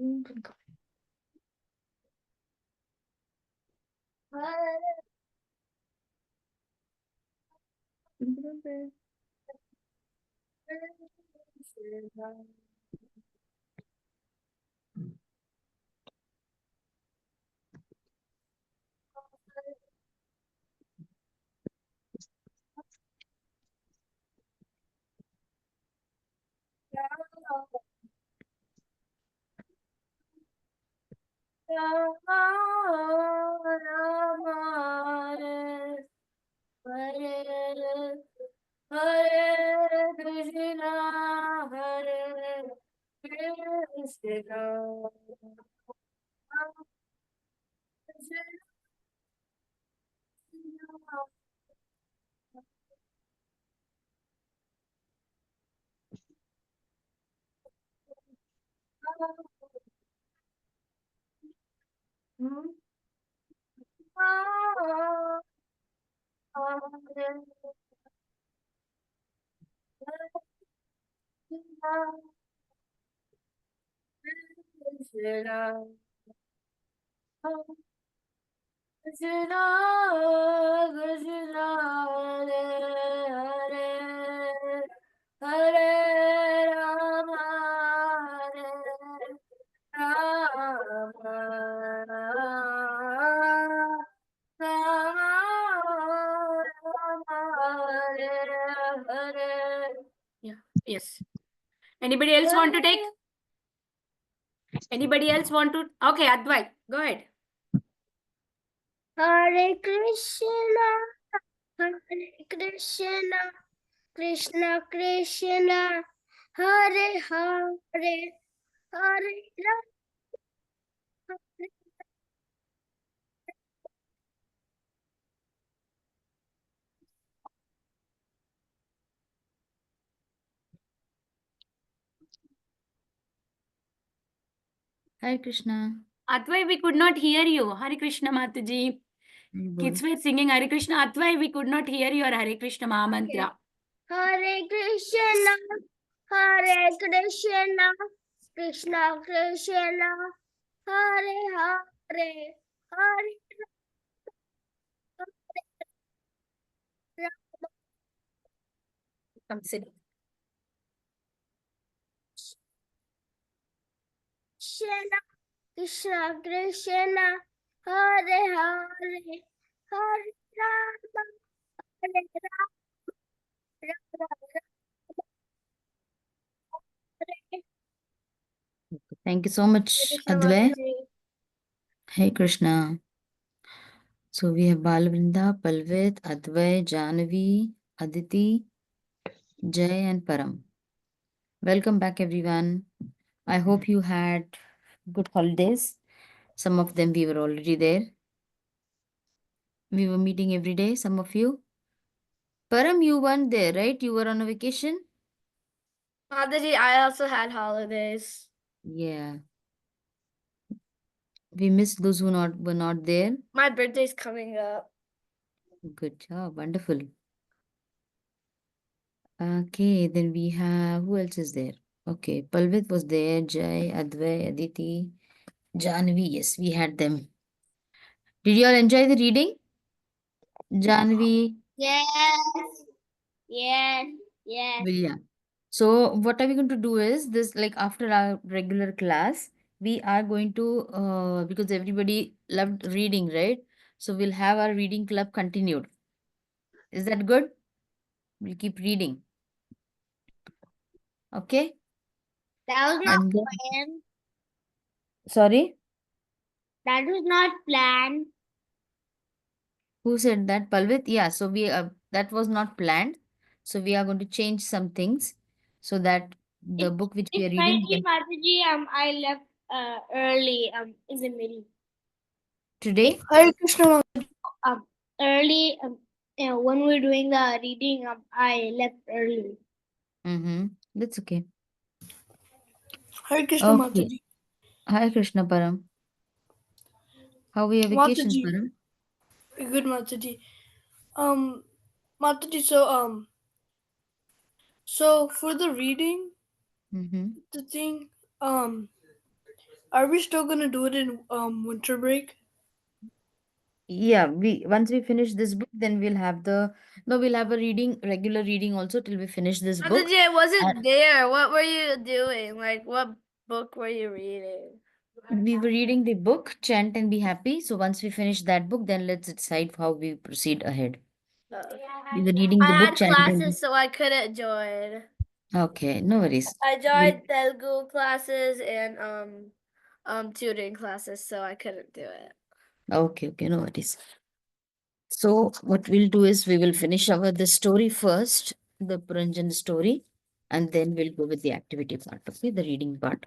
Hare Krishna, Hare Krishna, Krishna, Krishna, Hare Hare, Hare Rama, Hare Rama, Rama, Hare Hare. Yeah. Yes. Anybody else want to take? Anybody else want to? Okay, Advait, go ahead. Hare Krishna, Hare Krishna, Krishna Krishna, Hare Hare, Hare Rama. Hare Krishna. Advai, we could not hear you. Hare Krishna Mataji. Kids were singing Hare Krishna. Advai, we could not hear your Hare Krishna Mahamantra. Hare Krishna, Hare Krishna, Krishna Krishna, Hare Hare, Hare Rama. Come sit. Krishna, Krishna Krishna, Hare Hare, Hare Rama, Hare Rama, Hare. Thank you so much, Krishna Advai. Mataji. Hey Krishna. So we have Balvrinda, Palvit, Advai, Janavi, Aditi, Jay, and Param. Welcome back, everyone. I hope you had good holidays. Some of them we were already there. We were meeting every day, some of you. Param, you weren't there, right? You were on a vacation? Mataji, I also had holidays. Yeah. We missed those who were not there. My birthday's coming up. Good job. Wonderful. Okay, then we have, who else is there? Okay, Palvit was there, Jai, Advai, Aditi, Janvi. Yes, we had them. Did you all enjoy the reading? Janvi? Yes. Yes. Yes. Well, yeah. So what are we going to do is this, like after our regular class, we are going to, because everybody loved reading, right? So we'll have our reading club continued. Is that good? We'll keep reading. Okay? That was not And then, planned. sorry? That was not planned. Who said that? Palvit? Yeah, so we that was not planned. So we are going to change some things so that the book which we are reading we can Mataji, I left early in the middle. today. Hare Krishna. Early when we're doing the reading, I left early. Mm-hmm. That's okay. Hare Krishna Okay. Mataji. Hi Krishna Param. How were your vacations, Mataji. Param? Good Mataji. Mataji, so for the reading, Mm-hmm. the thing, Are we still gonna do it in winter break? Yeah, once we finish this book, then we'll have we'll have a regular reading also till we finish this book. Mataji, I wasn't And there. What were you doing? Like, what book were you reading? we were reading the book, Chant and Be Happy. So once we finish that book, then let's decide how we proceed ahead. We were reading I the book, had Chant and classes, so I couldn't join. Okay, no worries. I We'll- joined Telugu classes and tutoring classes, so I couldn't do it. Okay, no worries. So what we'll do is we will finish the story first, the Puranjan story, and then we'll go with the activity part, okay, the reading part.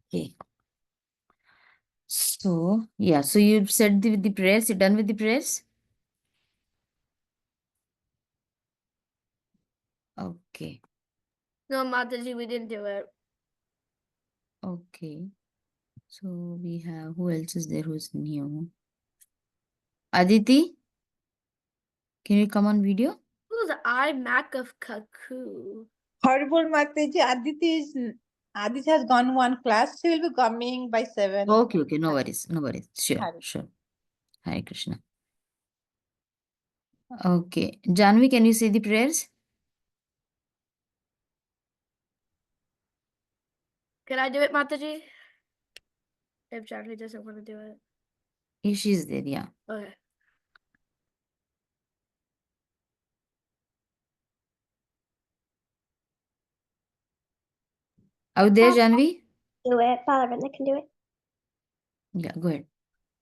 Okay. So yeah, so you've said the prayers, you're done with the prayers? Okay, No, Mataji, we didn't do it. okay. So we have, who else is there who's new? Aditi, can you come on video? Who's iMac of Kaku? Horrible Mataji. Aditi has gone one class. She will be coming by 7. Okay, no worries, sure, Hari. sure. Hare Krishna. Okay, Janvi, can you say the prayers? Can I do it, Mataji? If Janvi doesn't want to do it. She's there, yeah. Okay. Out there, Janvi? Do it. Balavinda can do it. Yeah, go ahead.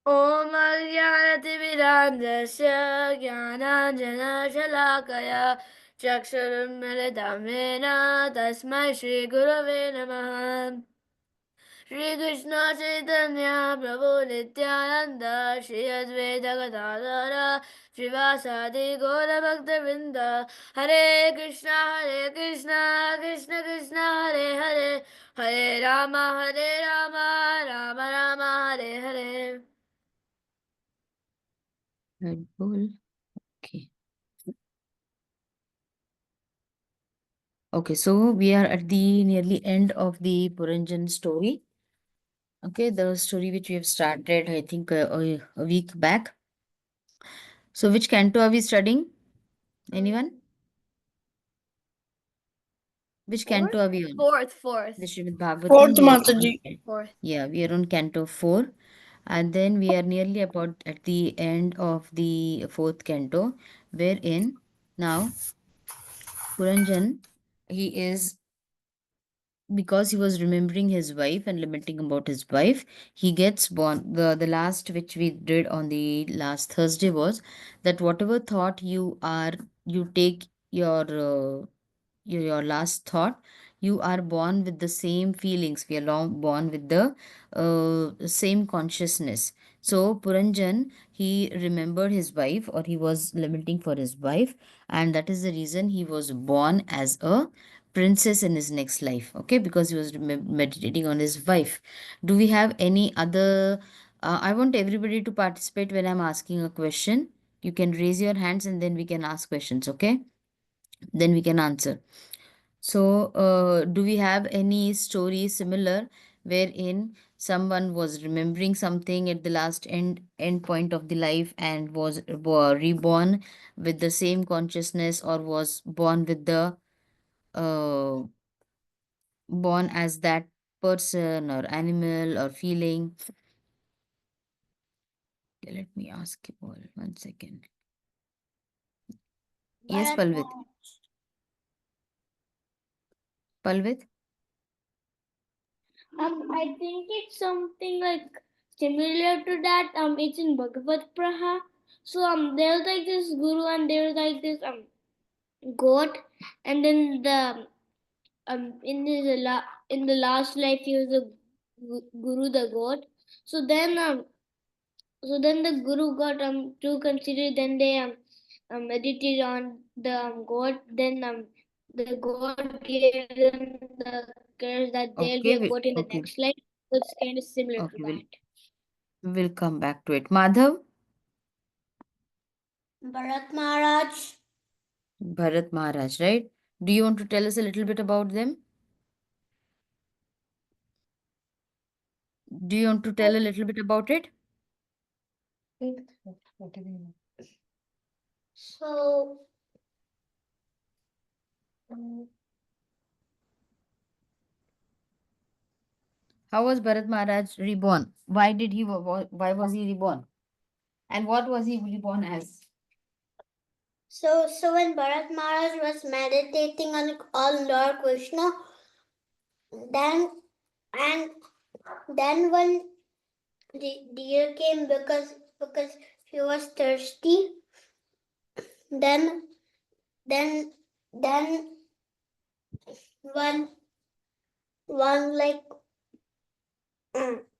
Om Ajnanatimirandasya Jnananjana Shalakaya Chaksharumilitamena Tasmai Shri Gurave Namaha Shri Krishna Chaitanya Prabhu Nityananda Shri Advaita Gadadhara Srivasadi Gaura Bhakta Hare Krishna Krishna Krishna Hare Hare Hare Rama Rama Rama Hare Hare. Red Bull. Okay. Okay, so we are at the nearly end of the Puranjan story. Okay, the story which we have started, I think, a week back. So, which canto are we studying? Anyone? Which canto are we on? Fourth. The Srimad Bhagavatam. Fourth, we are Mataji. on- Fourth. Yeah, we are on canto 4. And then we are nearly about at the end of the 4th canto, wherein now Puranjan, he is, because he was remembering his wife and lamenting about his wife, he gets born. The last which we did on the last Thursday was that whatever thought you take your last thought, you are born with the same feelings. We are born with the same consciousness. So Puranjan, he remembered his wife, or he was lamenting for his wife, and that is the reason he was born as a princess in his next life. Okay, because he was meditating on his wife. Do we have any other? I want everybody to participate when I'm asking a question. You can raise your hands and then we can ask questions. Okay, then we can answer. So, do we have any story similar wherein someone was remembering something at the last end point of the life and was reborn with the same consciousness, or was born with the uh, born as that person or animal or feeling? Okay, let me ask you all 1 second. Yes, Palvit. Palvit? I think it's something like similar to that. It's in Bhagavad Praha. So there's like this guru and there's like this goat, and then the in the last life he was a guru, the goat. So then the guru got too considerate. Then they meditated on the goat. Then the goat gave them the curse that they'll be Okay, a goat in the okay, next life. So it's kind of similar okay, to that. we'll come back to it. Madhav? Bharat Maharaj. Bharat Maharaj, right? Do you want to tell us a little bit about them? Do you want to tell a little bit about it? So, um, How was Bharat Maharaj reborn? Why was he reborn? And what was he reborn as? so when Bharat Maharaj was meditating on Lord Krishna, then and then when the deer came because he was thirsty, then then then one like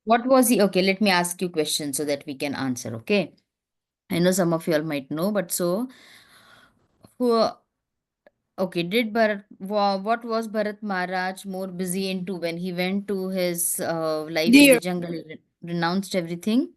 What was he? Okay, let me ask you questions so that we can answer. Okay. I know some of you all might know, but so who? Okay, what was Bharat Maharaj more busy into when he went to his life in the Deer. jungle, renounced everything?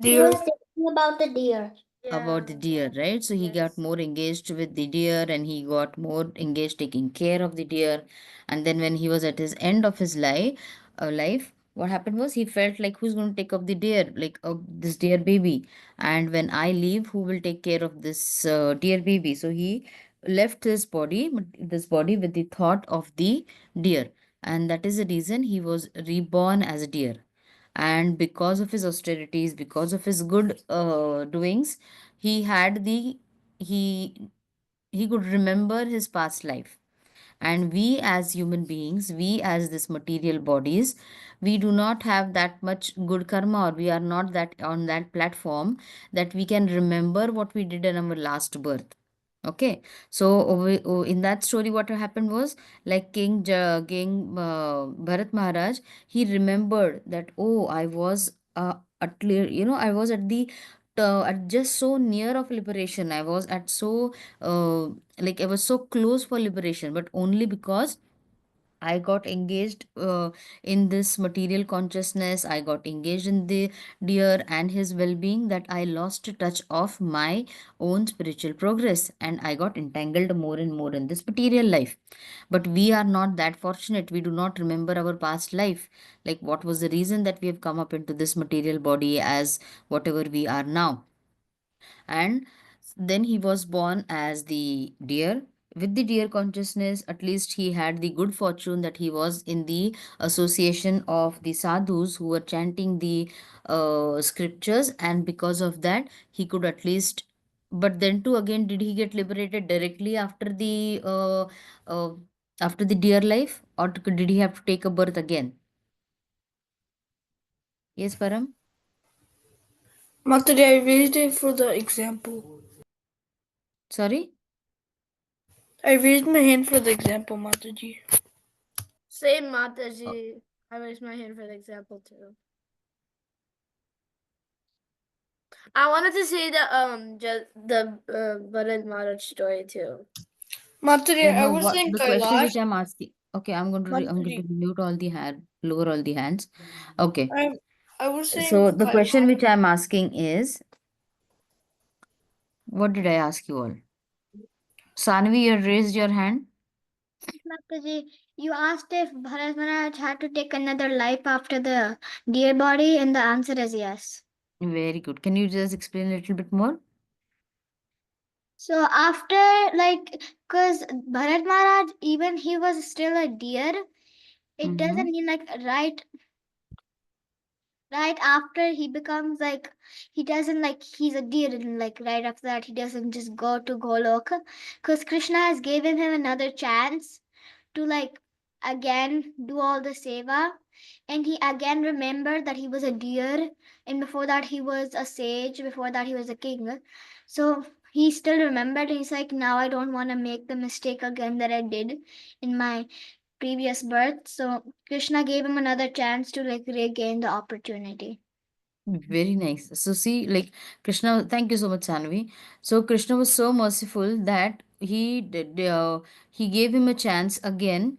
he Deer. was thinking about the deer. About the Yeah. deer, right? So he got Yes. more engaged with the deer and he got more engaged taking care of the deer. And then when he was at his end of his life, what happened was he felt like who's going to take up the deer, like this deer baby. And when I leave, who will take care of this deer baby? So he left this body with the thought of the deer. And that is the reason he was reborn as a deer. And because of his austerities, because of his good doings, he had the he he could remember his past life. And we as human beings, we as this material bodies, we do not have that much good karma, or we are not that on that platform that we can remember what we did in our last birth. Okay, so in that story what happened was, like king Bharat Maharaj, he remembered that, oh, I was at I was at the at just so near of liberation. I was at so like I was so close for liberation, but only because I got engaged in this material consciousness. I got engaged in the dear and his well being, that I lost touch of my own spiritual progress and I got entangled more and more in this material life. But we are not that fortunate. We do not remember our past life. Like, what was the reason that we have come up into this material body as whatever we are now? And then he was born as the deer. With the deer consciousness, at least he had the good fortune that he was in the association of the sadhus who were chanting the scriptures, and because of that he could at least. But then too, again, did he get liberated directly uh, after the deer life, or did he have to take a birth again? Yes, Param. Mataji, I raised it for the example. Sorry. I raised my hand for the example, Mataji. Same Mataji. I raised my hand for the example too. I wanted to say the Bharat Maharaj story too. Mataji, I No, was what saying the question which Kailash. I'm asking. Okay, I'm going to Mataji, mute all the hand, lower all the hands. Okay. I was saying So the question Kailash. which I'm asking is, what did I ask you all? Sanvi, you raised your hand. Mataji, you asked if Bharat Maharaj had to take another life after the deer body, and the answer is yes. Very good. Can you just explain a little bit more? So after, like, cause Bharat Maharaj, even he was still a deer, it doesn't mean like right after he becomes like, he doesn't like he's a deer, and like right after that he doesn't just go to Goloka, cause Krishna has given him another chance to like again do all the seva, and he again remembered that he was a deer, and before that he was a sage, before that he was a king. So he still remembered, and he's like, now I don't want to make the mistake again that I did in my previous birth. So Krishna gave him another chance to like regain the opportunity. Very nice. So see, like Krishna, thank you so much, Sanvi. So Krishna was so merciful that he gave him a chance again.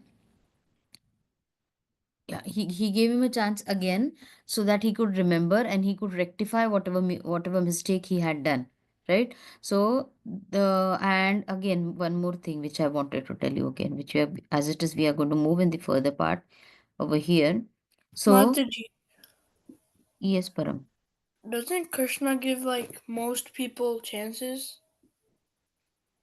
Yeah, he gave him a chance again so that he could remember and he could rectify whatever mistake he had done, right? So the and again, one more thing which I wanted to tell you again, which we have, as it is, we are going to move in the further part over here. So Mataji, Yes, Param. Doesn't Krishna give like most people chances?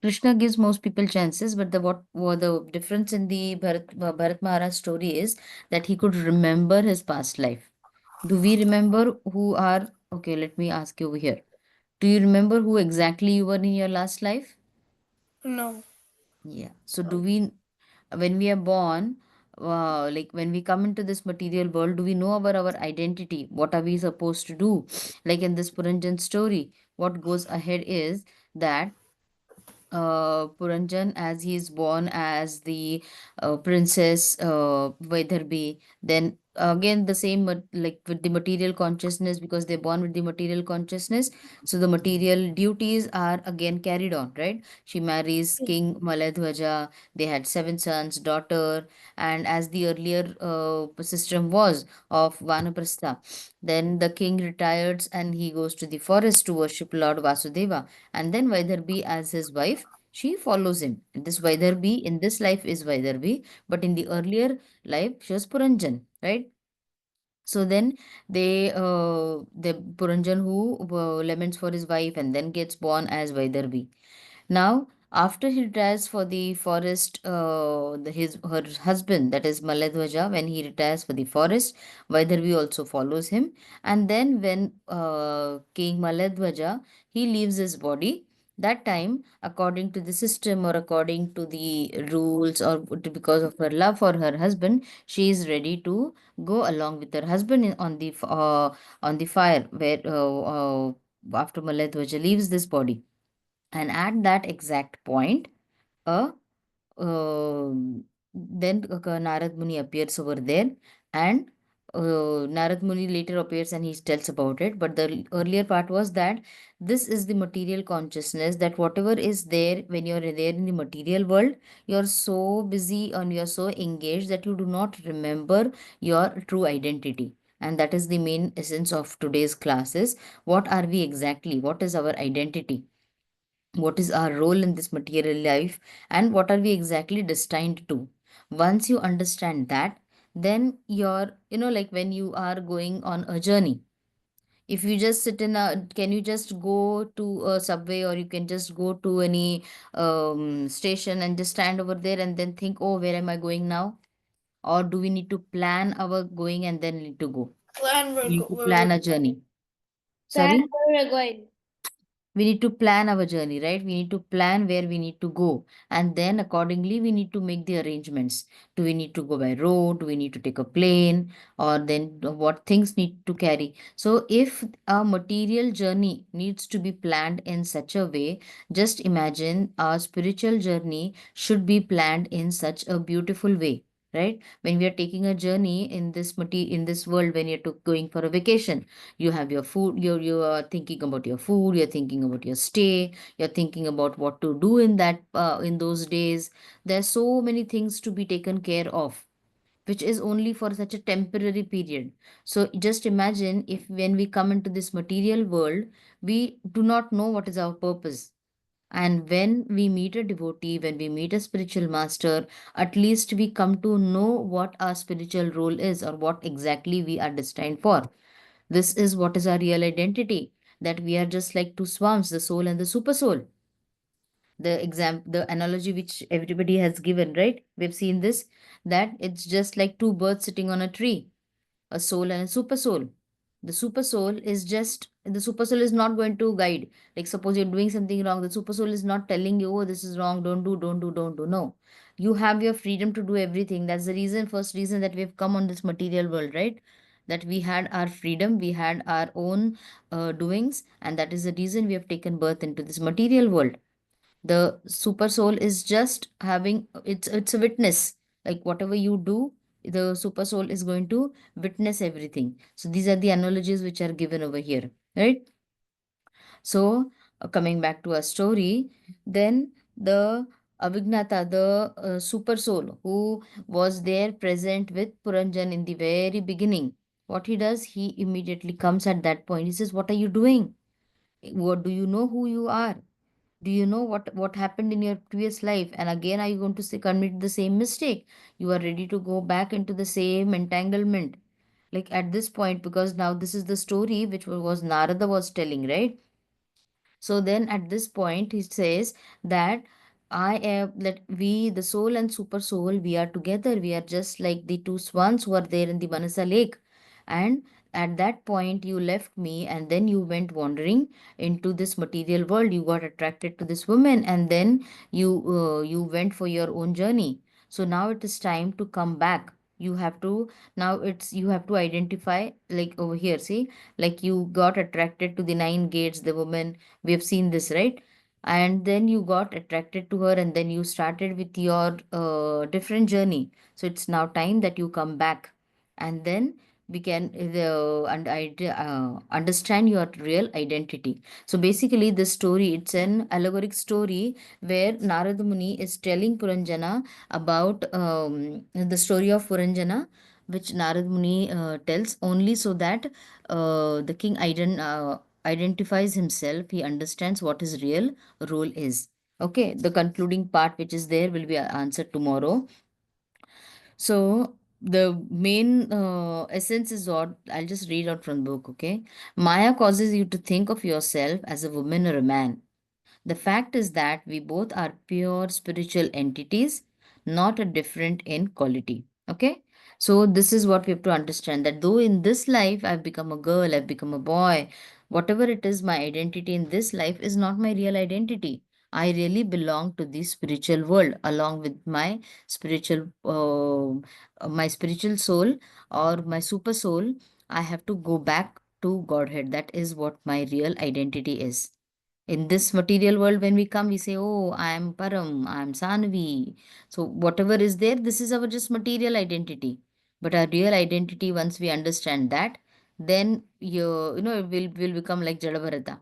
Krishna gives most people chances, but the difference in the Bharat Maharaj story is that he could remember his past life. Do we remember who are? Okay, let me ask you over here. Do you remember who exactly you were in your last life? No. Yeah. So do we, when we are born, like when we come into this material world, do we know about our identity? What are we supposed to do? Like in this Puranjan story, what goes ahead is that Puranjan, as he is born as the princess Vaidharbi, then again the same like with the material consciousness, because they're born with the material consciousness, so the material duties are again carried on, right? She marries King Maladhwaja. They had 7 sons, daughter, and as the earlier system was of Vanaprastha, then the king retires and he goes to the forest to worship Lord Vasudeva, and then Vaidharbi as his wife, she follows him. This Vaidharbi in this life is Vaidharbi, but in the earlier life she was Puranjan, right? So then the Puranjan who laments for his wife and then gets born as Vaidharbi. Now, after he retires for the forest, her husband, that is Maladhwaja, when he retires for the forest, Vaidharvi also follows him. And then when King Maladhwaja, he leaves his body, that time, according to the system or according to the rules or because of her love for her husband, she is ready to go along with her husband on the fire where after Maladhwaja leaves this body. And at that exact point, a then Narad Muni appears over there, and Narad Muni later appears and he tells about it. But the earlier part was that this is the material consciousness, that whatever is there when you're there in the material world, you're so busy and you're so engaged that you do not remember your true identity. And that is the main essence of today's classes. What are we exactly? What is our identity? What is our role in this material life, and what are we exactly destined to? Once you understand that, then you're, like when you are going on a journey, if you just sit in a, can you just go to a subway, or you can just go to any station and just stand over there and then think, oh, where am I going now? Or do we need to plan our going and then need to go? Plan We need to where plan we're a journey. Plan Sorry? where we're going. We need to plan our journey, right? We need to plan where we need to go, and then accordingly we need to make the arrangements. Do we need to go by road? Do we need to take a plane? Or then what things need to carry? So if a material journey needs to be planned in such a way, just imagine our spiritual journey should be planned in such a beautiful way, right? When we are taking a journey in in this world, when you're going for a vacation, you have your food, you are thinking about your food, you're thinking about your stay, you're thinking about what to do in that in those days. There's so many things to be taken care of, which is only for such a temporary period. So just imagine if when we come into this material world, we do not know what is our purpose. And when we meet a devotee, when we meet a spiritual master, at least we come to know what our spiritual role is or what exactly we are destined for. This is what is our real identity, that we are just like two swans, the soul and the super soul. The analogy which everybody has given, right? We've seen this, that it's just like two birds sitting on a tree, a soul and a super soul. The super soul is not going to guide. Like suppose you're doing something wrong, the super soul is not telling you, oh, this is wrong, don't do, don't do, don't do. No. You have your freedom to do everything. That's the reason, first reason that we've come on this material world, right? That we had our freedom, we had our own doings, and that is the reason we have taken birth into this material world. The super soul is just having, it's a witness. Like whatever you do, the super soul is going to witness everything. So these are the analogies which are given over here, right? So coming back to our story, then the Avignata, the super soul who was there present with Puranjan in the very beginning, what he does, he immediately comes at that point. He says, what are you doing? What, do you know who you are? Do you know what happened in your previous life? And again, are you going to say, commit the same mistake? You are ready to go back into the same entanglement. Like at this point, because now this is the story which was Narada was telling, right? So then at this point, he says that I am that we, the soul and super soul, we are together. We are just like the two swans who are there in the Manasa lake. And at that point, you left me and then you went wandering into this material world. You got attracted to this woman and then you went for your own journey. So now it is time to come back. You have to now it's you have to identify like over here. See, like you got attracted to the nine gates, the woman we have seen this, right? And then you got attracted to her and then you started with your different journey. So it's now time that you come back and then we can understand your real identity. So basically this story, it's an allegoric story where Narada Muni is telling Puranjana about the story of Puranjana, which Narad Muni tells only so that the king identifies himself, he understands what his real role is. Okay, the concluding part which is there will be answered tomorrow. So the main essence is what I'll just read out from the book. Okay, Maya causes you to think of yourself as a woman or a man. The fact is that we both are pure spiritual entities, not a different in quality. Okay? So, this is what we have to understand, that though in this life I've become a girl, I've become a boy, whatever it is, my identity in this life is not my real identity. I really belong to the spiritual world along with my spiritual soul or my super soul. I have to go back to Godhead. That is what my real identity is. In this material world, when we come, we say, oh, I am Param, I am Sanvi. So whatever is there, this is our just material identity. But our real identity, once we understand that, then will become like Jadabharata,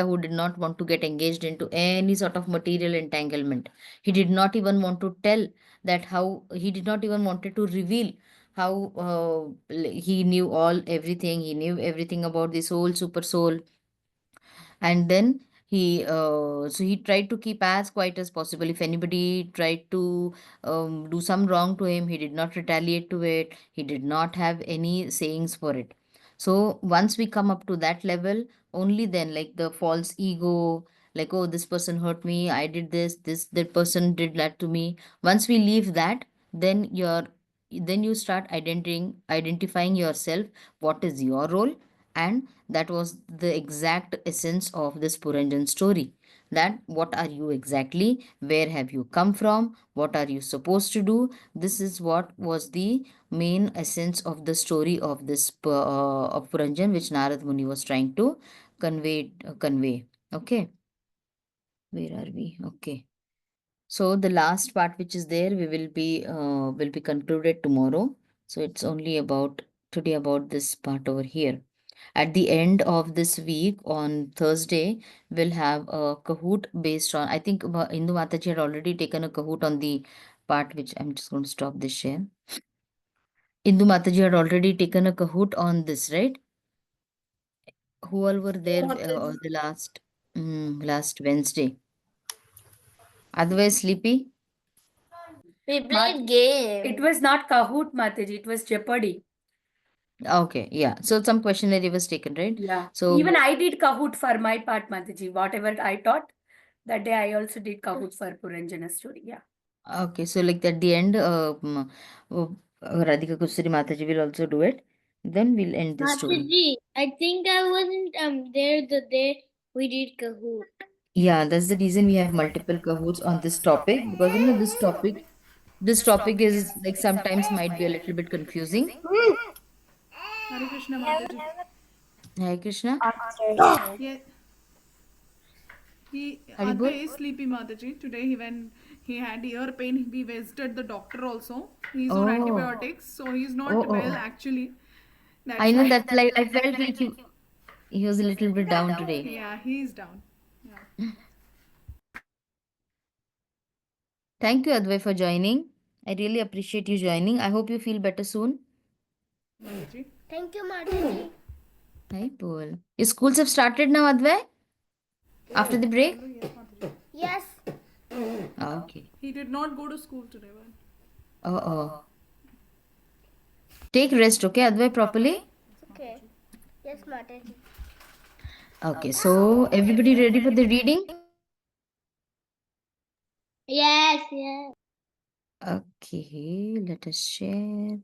who did not want to get engaged into any sort of material entanglement. He did not even want to tell that how he did not even wanted to reveal how he knew all everything. He knew everything about the soul, super soul, and then he tried to keep as quiet as possible. If anybody tried to do some wrong to him, he did not retaliate to it. He did not have any sayings for it. So once we come up to that level, only then, like the false ego, like, oh, this person hurt me, I did this that person did that to me. Once we leave that, then you start identifying yourself, what is your role. And that was the exact essence of this Puranjan story. That what are you exactly? Where have you come from? What are you supposed to do? This is what was the main essence of the story of this of Puranjan, which Narad Muni was trying to convey. Okay, where are we? Okay. So the last part which is there, we will be concluded tomorrow. So it's only about today about this part over here. At the end of this week on Thursday, we'll have a Kahoot based on, I think Indu Mataji had already taken a Kahoot on the part which I'm just going to stop this share. Indu Mataji had already taken a Kahoot on this, right? Who all were there the last Wednesday? Otherwise, sleepy? We Mat- played game. It was not Kahoot, Mataji, it was Jeopardy. Okay, yeah. So some questionnaire was taken, right? Yeah. So Even I did Kahoot for my part, Mataji. Whatever I taught, that day I also did Kahoot for Puranjana story. Yeah. okay, so like at the end, Radhika Kusuri Mataji will also do it. Then we'll end the story. Mataji, I think I wasn't there the day we did Kahoot. Yeah, that's the reason we have multiple Kahoots on this topic, because this topic is like sometimes might be a little bit confusing. Hare Krishna Mataji. Hare Krishna. Yeah, Haribol. Advay is sleepy Mataji. Today he had ear pain. We visited the doctor also. He's on Oh. antibiotics, so he's not Oh, well oh. actually. That's I know why. that, like I felt like he was a little bit down today. Yeah, he's down. Yeah. Thank you, Advay, for joining. I really appreciate you joining. I hope you feel better soon. Mataji. Thank you, Mataji. Hi, Paul. Your schools have started now, Advay? After the break? Yes. Okay. He did not go to school today. But Oh, oh. Take rest, okay, Advai, properly? Okay. Yes, Mataji. Okay, so everybody ready for the reading? Yes, yes. Okay, let us share.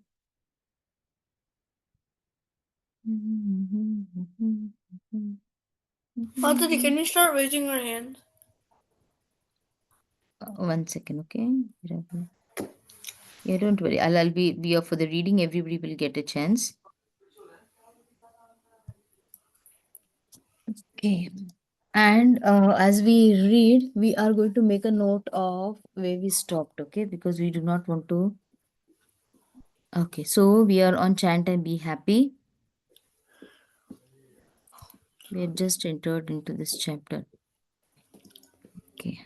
Mataji, can you start raising your hand? One second, okay? Yeah, don't worry. I'll be up for the reading. Everybody will get a chance. Okay. And as we read, we are going to make a note of where we stopped, okay? Because we do not want to. Okay, so we are on chant and be happy. We have just entered into this chapter. Okay.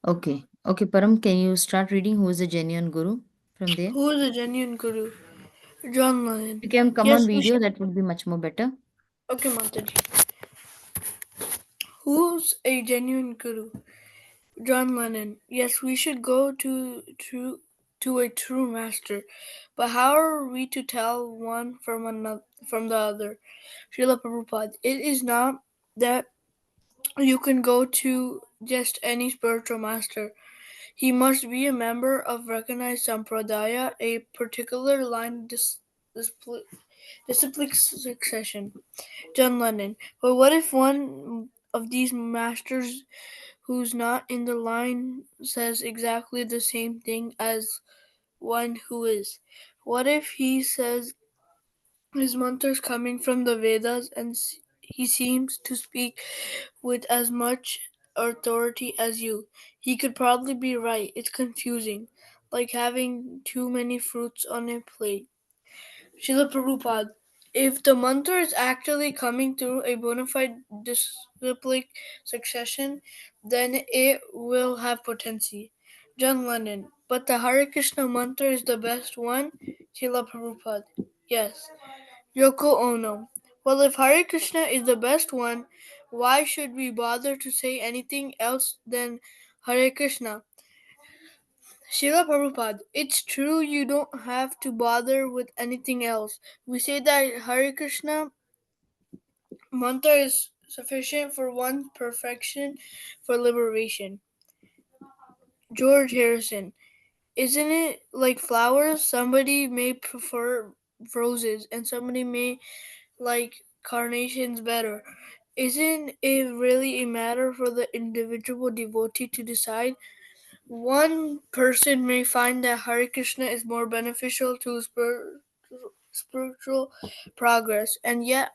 Okay. Okay, Param, can you start reading who is a genuine guru from there? Who is a genuine guru? John Lennon. You can come Yes, on we video, should. that would be much more better. Okay, Mataji. Who's a genuine guru? John Lennon. Yes, we should go to a true master. But how are we to tell one from the other? Srila Prabhupada. It is not that you can go to just any spiritual master. He must be a member of recognized sampradaya, a particular line discipline succession. John Lennon. But what if one of these masters who's not in the line says exactly the same thing as one who is? What if he says his mantras coming from the Vedas and he seems to speak with as much authority as you? He could probably be right. It's confusing, like having too many fruits on a plate. Srila Prabhupada, if the mantra is actually coming through a bona fide disciplic succession, then it will have potency. John Lennon, but the Hare Krishna mantra is the best one? Srila Prabhupada, yes. Yoko Ono, well, if Hare Krishna is the best one, why should we bother to say anything else than Hare Krishna? Srila Prabhupada, it's true you don't have to bother with anything else. We say that Hare Krishna mantra is sufficient for one's perfection for liberation. George Harrison, isn't it like flowers? Somebody may prefer roses and somebody may like carnations better. Isn't it really a matter for the individual devotee to decide? One person may find that Hare Krishna is more beneficial to spiritual progress, and yet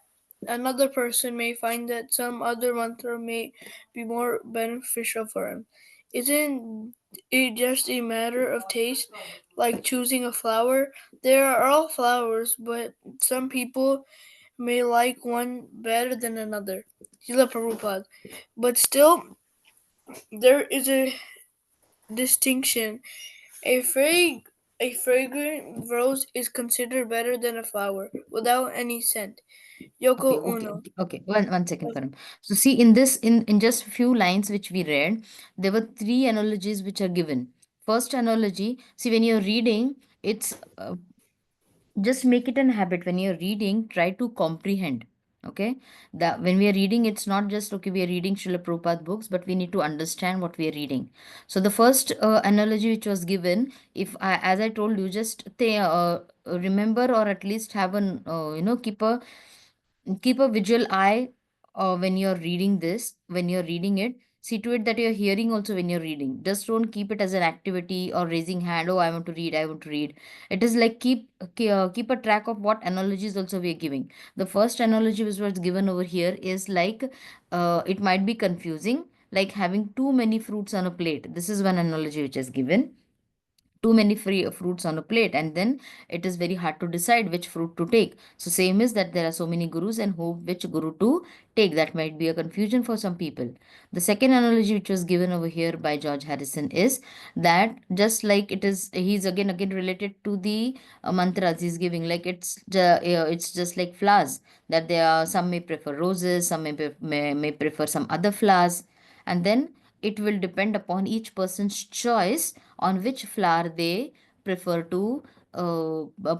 another person may find that some other mantra may be more beneficial for him. Isn't it just a matter of taste, like choosing a flower? There are all flowers, but some people may like one better than another. Srila Prabhupada. But still, there is a distinction. A fragrant rose is considered better than a flower without any scent. Okay, Yoko okay, Ono. okay. One second, Param. So see, in this, in just few lines which we read, there were three analogies which are given. First analogy, see, when you're reading, it's just make it an habit. When you're reading, try to comprehend. Okay, that when we are reading, it's not just okay, we are reading Srila Prabhupada books, but we need to understand what we are reading. So the first analogy which was given, if I, as I told you, just remember, or at least have an keep a visual eye when you're reading this, when you're reading it. See to it that you're hearing also when you're reading. Just don't keep it as an activity or raising hand. Oh, I want to read. I want to read. It is like keep a track of what analogies also we are giving. The first analogy which was given over here is like it might be confusing, like having too many fruits on a plate. This is one analogy which is given, too many free fruits on a plate, and then it is very hard to decide which fruit to take. So same is that there are so many gurus and who which guru to take. That might be a confusion for some people. The second analogy which was given over here by George Harrison is that just like it is, he's again related to the mantras he's giving, like it's just like flowers, that there are some may prefer roses, some may prefer some other flowers, and then it will depend upon each person's choice on which flower they prefer to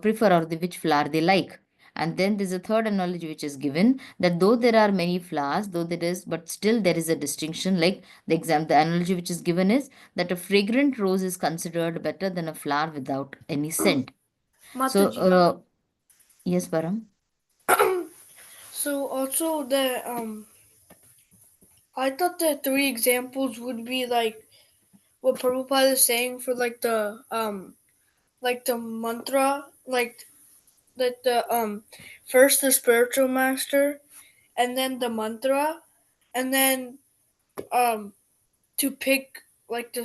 prefer, or which flower they like. And then there's a third analogy which is given, that though there are many flowers, though there is, but still there is a distinction. Like the analogy which is given is that a fragrant rose is considered better than a flower without any scent. So, Mataji. yes, Param. So also I thought the three examples would be like what Prabhupada is saying for like the mantra, like the first the spiritual master, and then the mantra, and then to pick like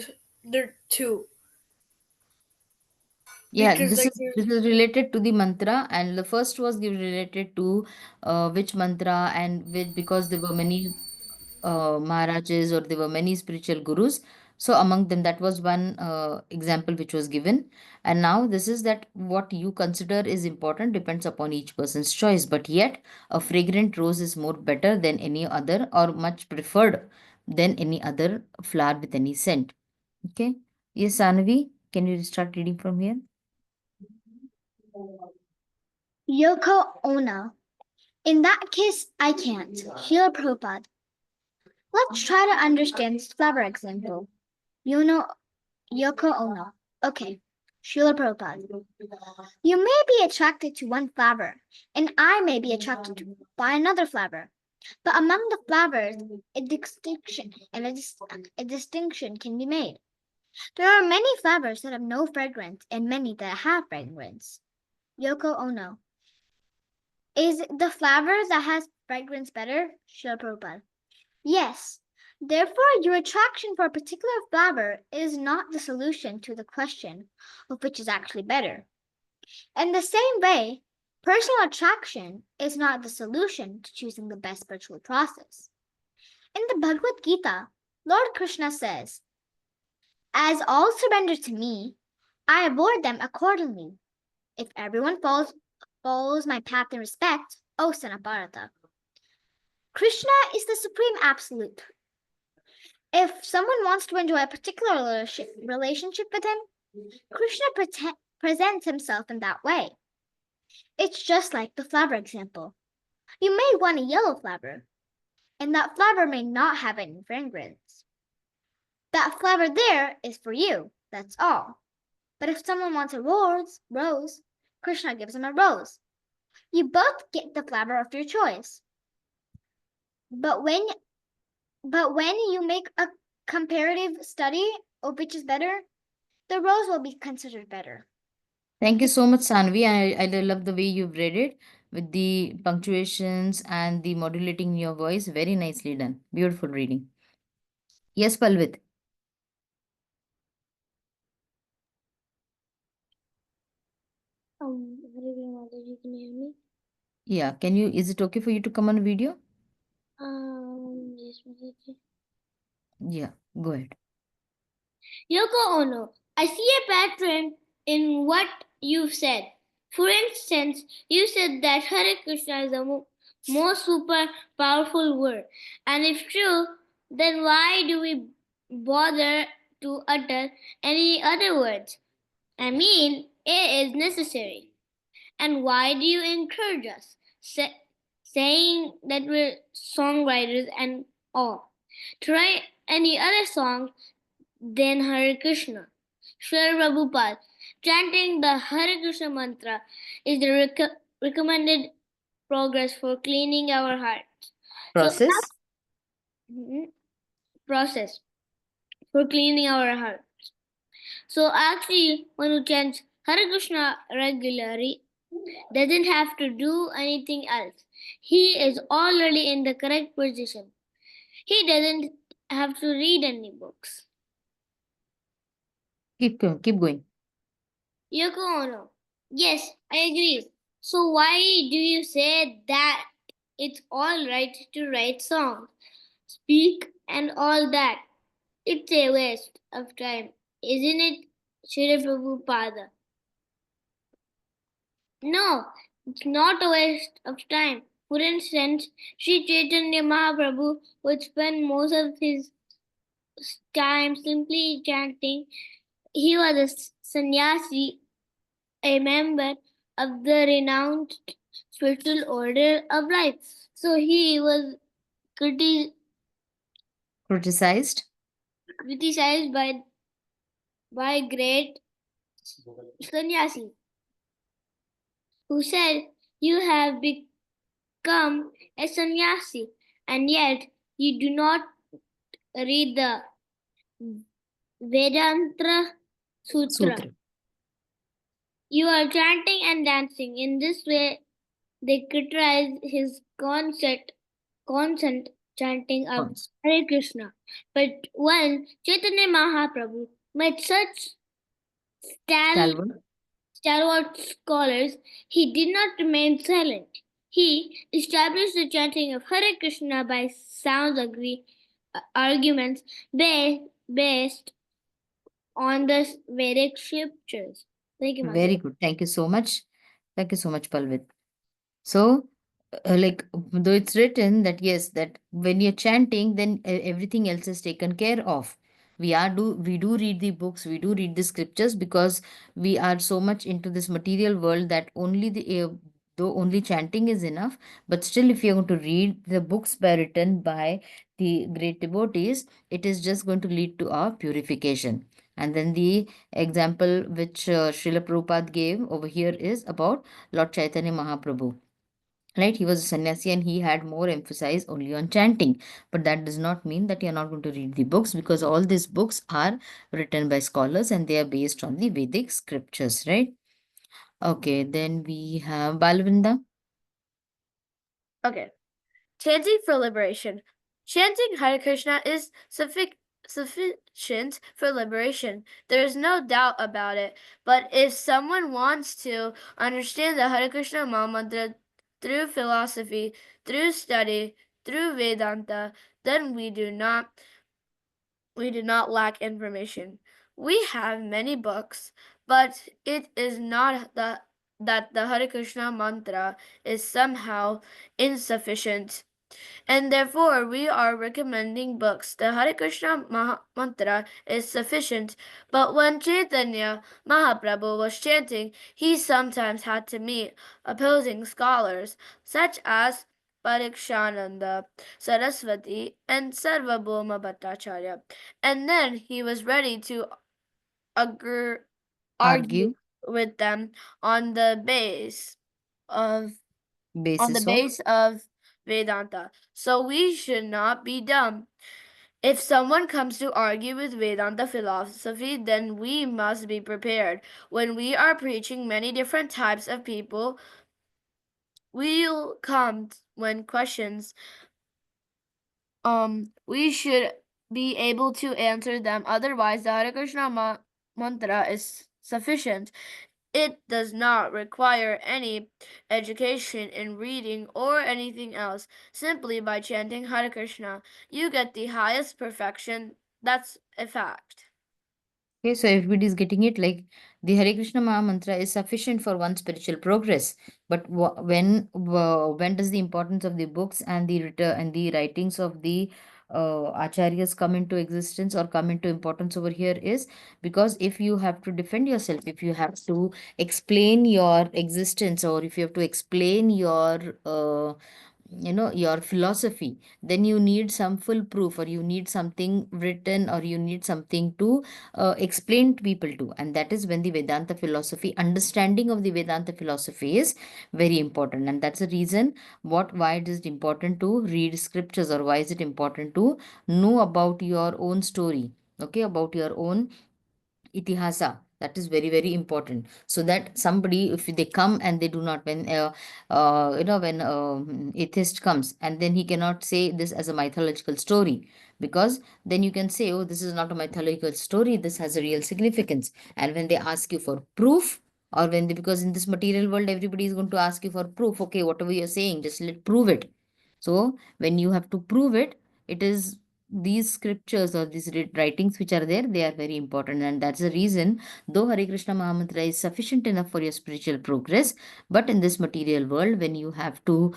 there two. Yeah, Because like this is related to the mantra, and the first was related to which mantra, and which, because there were many Maharajas, or there were many spiritual gurus. So among them, that was one example which was given. And now this is that what you consider is important depends upon each person's choice. But yet, a fragrant rose is more better than any other, or much preferred than any other flower with any scent. Okay. Yes, Sanavi, can you start reading from here? Yoko Ono. In that case, I can't. Srila Prabhupada. Let's try to understand this flower example. You know Yoko Ono. Okay. Srila Prabhupada. You may be attracted to one flower, and I may be attracted to by another flower. But among the flowers, a distinction can be made. There are many flowers that have no fragrance and many that have fragrance. Yoko Ono. Is the flower that has fragrance better? Srila Prabhupada. Yes. Therefore, your attraction for a particular flower is not the solution to the question of which is actually better. In the same way, personal attraction is not the solution to choosing the best spiritual process. In the Bhagavad Gita, Lord Krishna says, "As all surrender to me, I avoid them accordingly. If everyone follows my path in respect, O son of Bharata." Krishna is the supreme absolute. If someone wants to enjoy a particular relationship with him, Krishna presents himself in that way. It's just like the flower example. You may want a yellow flower, and that flower may not have any fragrance. That flower there is for you, that's all. But if someone wants a rose, Krishna gives him a rose. You both get the flower of your choice. But when you make a comparative study of which is better, the rose will be considered better. Thank you so much, Sanvi. I love the way you've read it with the punctuations and the modulating your voice. Very nicely done. Beautiful reading. Yes, Palvit. Mataji, can you hear me? Yeah, is it okay for you to come on video? Yes, Mataji. Yeah, go ahead. Yoko Ono, I see a pattern in what you've said. For instance, you said that Hare Krishna is the most super powerful word. And if true, then why do we bother to utter any other words? I mean, it is necessary. And why do you encourage us? Saying that we're songwriters and all. Try any other song than Hare Krishna. Srila Prabhupada, chanting the Hare Krishna mantra is the recommended progress for cleaning our hearts. Process. Process for cleaning our hearts. So actually, one who chants Hare Krishna regularly doesn't have to do anything else. He is already in the correct position. He doesn't have to read any books. Keep going. Yoko Ono. Yes, I agree. So why do you say that it's all right to write songs, speak, and all that? It's a waste of time, isn't it, Srila Prabhupada? No, it's not a waste of time. For instance, Sri Chaitanya Mahaprabhu would spend most of his time simply chanting. He was a sannyasi, a member of the renowned spiritual order of life. So he was Criticized? criticized by great sannyasi who said, "You have become a sannyasi, and yet you do not read the Vedanta Sutra. Sutra. You are chanting and dancing." In this way, they criticized his constant chanting of Cons- Hare Krishna. But when Chaitanya Mahaprabhu met such Stalwart? stalwart scholars, he did not remain silent. He established the chanting of Hare Krishna by sound arguments based on the Vedic scriptures. Thank you, Mataji. Very good. Thank you so much. Thank you so much, Palvit. So, like, though it's written that yes, that when you're chanting, then everything else is taken care of. We do read the books, we do read the scriptures because we are so much into this material world that only though only chanting is enough, but still, if you're going to read the books written by the great devotees, it is just going to lead to our purification. And then the example which Srila Prabhupada gave over here is about Lord Chaitanya Mahaprabhu, right? He was a sannyasi and he had more emphasis only on chanting, but that does not mean that you're not going to read the books, because all these books are written by scholars and they are based on the Vedic scriptures, right? Okay, then we have Balvinda. Okay. Chanting for liberation. Chanting Hare Krishna is sufficient for liberation. There is no doubt about it. But if someone wants to understand the Hare Krishna mantra through philosophy, through study, through Vedanta, then we do not lack information. We have many books, but it is not that the Hare Krishna mantra is somehow insufficient. And therefore, we are recommending books. The Hare Krishna mantra is sufficient, but when Chaitanya Mahaprabhu was chanting, he sometimes had to meet opposing scholars, such as Parikshananda, Saraswati, and Sarvabhauma Bhattacharya. And then he was ready to argue with them on the base of Vedanta. So we should not be dumb. If someone comes to argue with Vedanta philosophy, then we must be prepared. When we are preaching, many different types of people will come when questions. We should be able to answer them. Otherwise, the Hare Krishna mantra is sufficient. It does not require any education in reading or anything else. Simply by chanting Hare Krishna, you get the highest perfection. That's a fact. Okay, so everybody is getting it, like the Hare Krishna Maha Mantra is sufficient for one's spiritual progress. But when does the importance of the books and the writings of the acharyas come into existence or come into importance over here is because if you have to defend yourself, if you have to explain your existence, or if you have to explain your philosophy, then you need some full proof, or you need something written, or you need something to explain to people to. And that is when the Vedanta philosophy, understanding of the Vedanta philosophy is very important. And that's the reason why it is important to read scriptures, or why is it important to know about your own story, okay, about your own itihasa. That is very very important, so that somebody, if they come and they do not, when when atheist comes, and then he cannot say this as a mythological story, because then you can say, oh, this is not a mythological story, this has a real significance. And when they ask you for proof, or when they, because in this material world everybody is going to ask you for proof, okay, whatever you're saying, just prove it. So when you have to prove it, it is these scriptures or these writings which are there, they are very important. And that's the reason, though Hare Krishna Mahamantra is sufficient enough for your spiritual progress, but in this material world, when you have to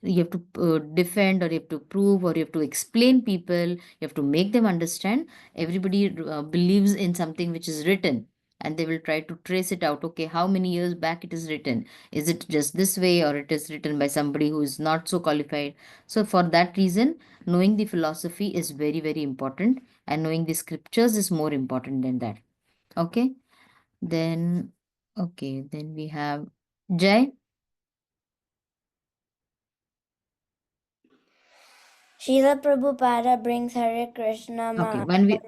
you have to defend, or you have to prove, or you have to explain people, you have to make them understand. Everybody believes in something which is written, and they will try to trace it out. Okay, how many years back it is written? Is it just this way, or it is written by somebody who is not so qualified? So for that reason, knowing the philosophy is very, very important, and knowing the scriptures is more important than that. Okay, then we have Jai. Srila Prabhupada brings Hare Krishna Okay, mantra.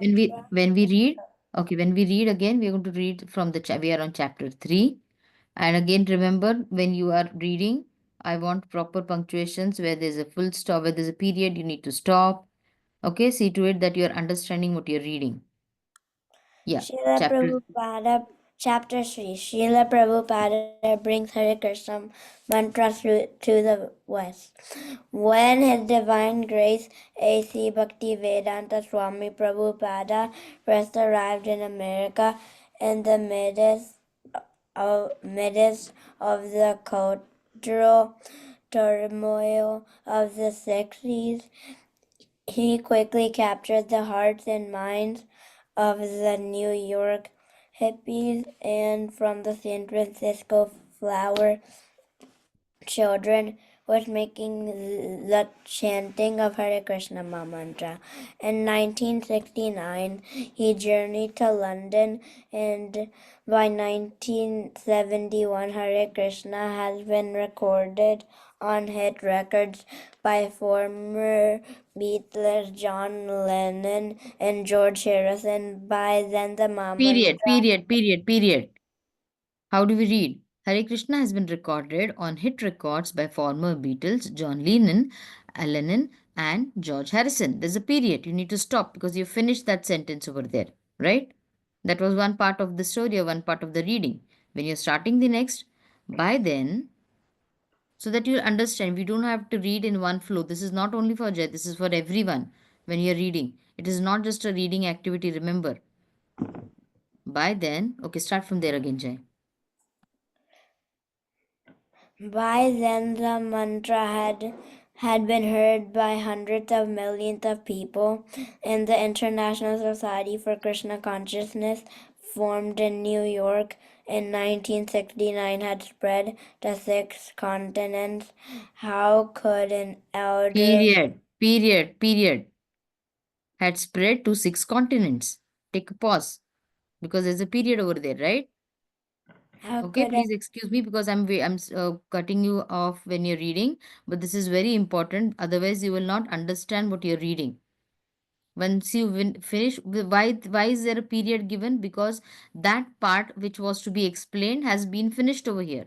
when we read, okay, when we read again, we are going to read from we are on chapter 3. And again, remember, when you are reading, I want proper punctuations. Where there's a full stop, where there's a period, you need to stop. Okay, see to it that you are understanding what you're reading. Yeah, Srila chapter. Prabhupada, Chapter 3. Srila Prabhupada brings Hare Krishna mantra to the West. When His Divine Grace A.C. Bhaktivedanta Swami Prabhupada first arrived in America in the midst of the cultural turmoil of the 60s, he quickly captured the hearts and minds of the New York hippies and from the San Francisco flower children was making the chanting of Hare Krishna mantra. In 1969, he journeyed to London, and by 1971, Hare Krishna has been recorded on hit records by former Beatles John Lennon and George Harrison. By then, the mantra. Period. How do we read? Hare Krishna has been recorded on hit records by former Beatles, John Lennon, and George Harrison. There's a period. You need to stop because you finished that sentence over there, right? That was one part of the story or one part of the reading. When you're starting the next, by then, so that you'll understand, we don't have to read in one flow. This is not only for Jay, this is for everyone when you're reading. It is not just a reading activity, remember. By then, okay, start from there again, Jay. By then, the mantra had been heard by hundreds of millions of people, and the International Society for Krishna Consciousness, formed in New York in 1969, had spread to 6 continents. How could an elder... Period. Had spread to 6 continents. Take a pause because there's a period over there, right? How Okay, could please excuse me because I'm cutting you off when you're reading, but this is very important. Otherwise, you will not understand what you're reading. Once you finish, why is there a period given? Because that part which was to be explained has been finished over here,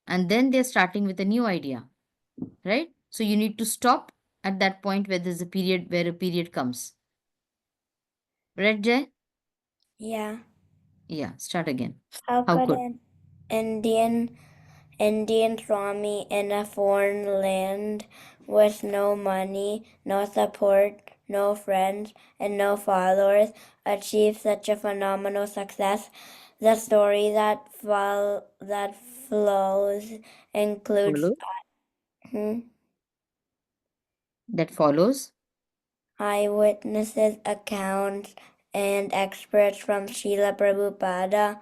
and then they're starting with a new idea, right? So you need to stop at that point where there's a period, where a period comes. Right, Jay? Yeah. Yeah, start again. How How could could? an Indian Swami in a foreign land with no money, no support, no friends, and no followers achieve such a phenomenal success? The story that flows includes That follows. eyewitnesses' accounts and experts from Srila Prabhupada,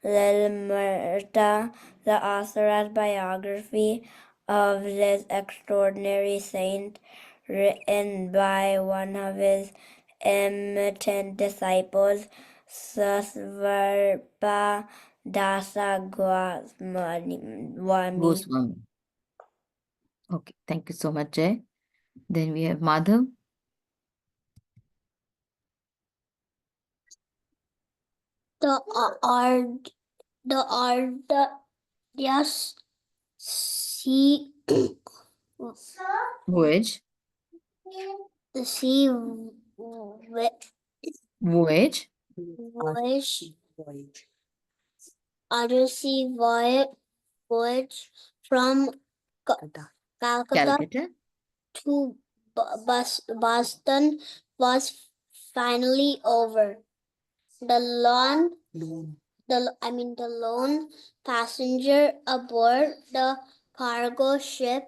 Lil Murta, the author's biography of this extraordinary saint, written by one of his imitant disciples, Sasvarpa Dasa Goswami. Goswami. Okay, thank you so much, Jay. Then we have Madhav. The yes, sea Voyage. the sea Voyage. undersea voyage from Calcutta Calcutta. to Boston was finally over. The lone passenger aboard the cargo ship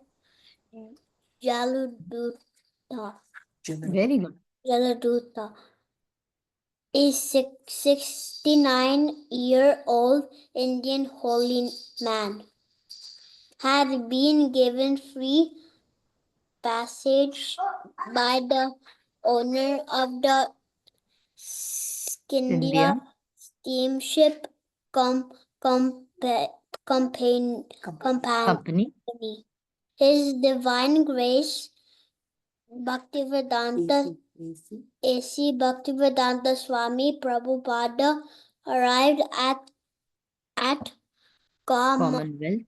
Jaladuta. Very good. Jaladuta. A 69-year-old Indian holy man had been given free passage by the owner of the Scindia India steamship company. company. His Divine Grace Bhaktivedanta A.C. Bhaktivedanta Swami Prabhupada arrived at Commonwealth.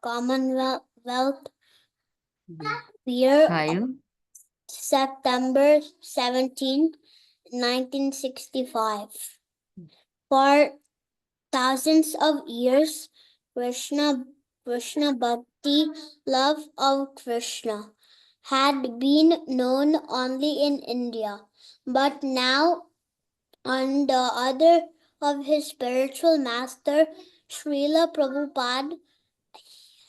Commonwealth Pier Higher. September 17, 1965. For thousands of years, Krishna Bhakti, love of Krishna, had been known only in India. But now, on the order of his spiritual master, Srila Prabhupada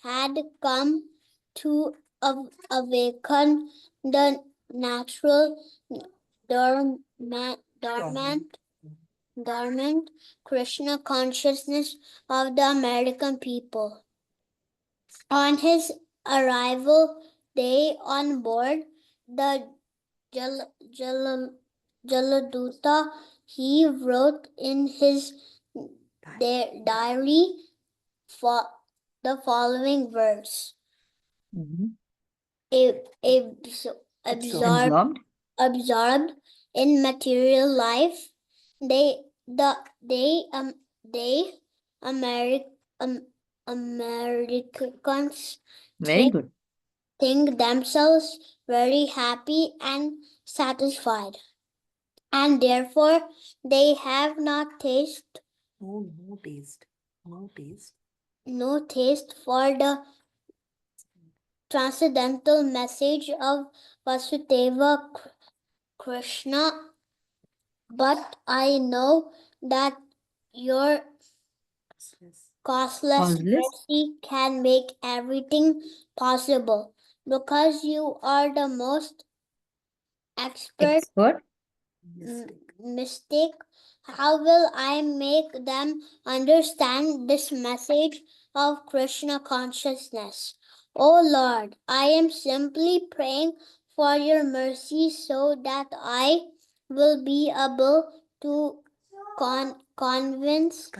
had come to awaken the natural dormant Krishna consciousness of the American people. On his arrival day on board the Jaladuta, he wrote in his diary for the following verse. Absorbed in material life, they Americans Very good. think themselves very happy and satisfied, and therefore they have no taste for the transcendental message of Vasudeva Krishna. But I know that your costless mercy can make everything possible, because you are the most expert mystic. How will I make them understand this message of Krishna consciousness? Oh Lord, I am simply praying for your mercy so that I will be able to convince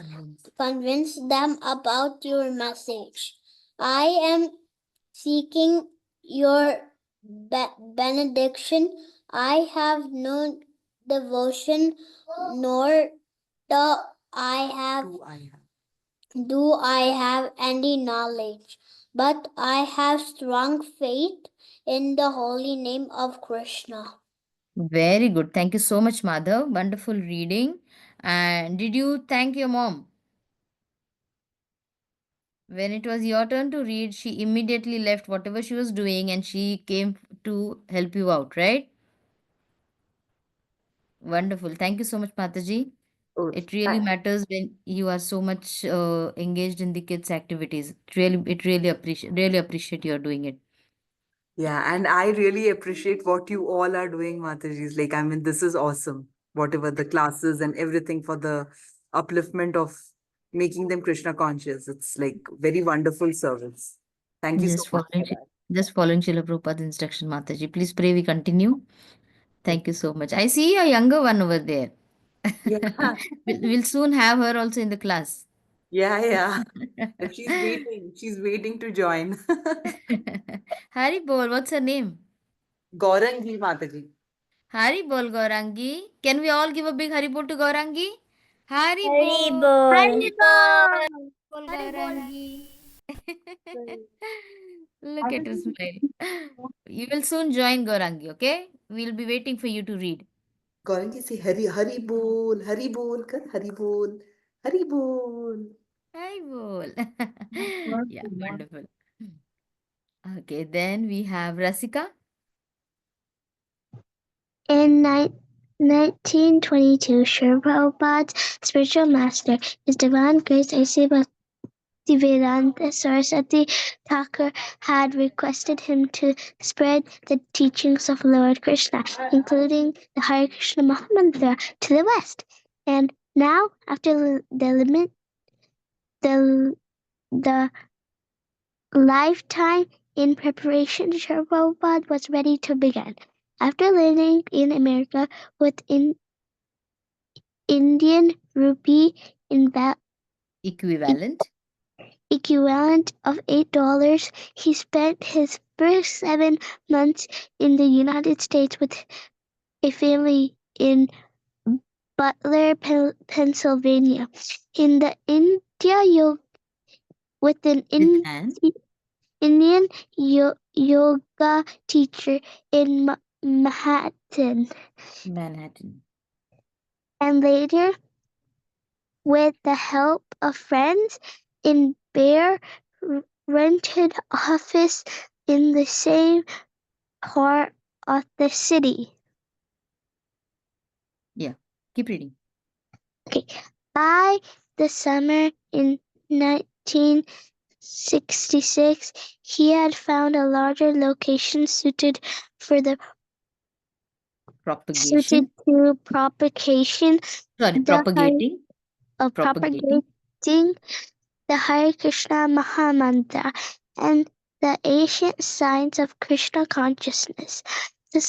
them about your message. I am seeking your benediction. I have no devotion, nor do I have any knowledge, but I have strong faith in the holy name of Krishna. Very good. Thank you so much, Madhav. Wonderful reading. And did you thank your mom? When it was your turn to read, she immediately left whatever she was doing and she came to help you out, right? Wonderful. Thank you so much, Mataji. It really matters when you are so much engaged in the kids' activities. It really appreciate you are doing it. Yeah, and I really appreciate what you all are doing, Mataji's. Like, I mean, this is awesome. Whatever the classes and everything for the upliftment of making them Krishna conscious. It's like very wonderful service. Thank you so Just much following, for that. just following Srila Prabhupada's instruction, Mataji. Please pray we continue. Thank you so much. I see a younger one over there. Yeah, We'll soon have her also in the class. yeah. And she's waiting. She's waiting to join. Hari Bol, what's her name? Gaurangi Mataji. Hari Bol, Gaurangi. Can we all give a big Hari Bol to Gaurangi? Hari Bol. Haribol. Bol, Gaurangi. Look at her smile. You will soon join Gaurangi, okay? We'll be waiting for you to read. Gaurangi say Hari Bol, kar Hari Bol, Hari Bol. Hari Bol. Yeah, wonderful. Okay, then we have Rasika. In 1922, Srila Prabhupada's spiritual master, His Divine Grace A.C. Bhaktivedanta Saraswati Thakur had requested him to spread the teachings of Lord Krishna, including the Hare Krishna Mahamantra, to the West. And now, after the lifetime in preparation, Srila Prabhupada was ready to begin. After learning in America with Indian rupee Equivalent. equivalent of $8, he spent his first 7 months in the United States with a family in Butler, Pennsylvania. In the with an With an Indian yoga teacher in Manhattan, and later with the help of friends in Bear rented office in the same part of the city. Yeah. Keep reading. Okay. By the summer in 1966, he had found a larger location suited to Propagation. propagation Sorry, propagating. of propagating the Hare Krishna Mahamantra and the ancient science of Krishna consciousness. That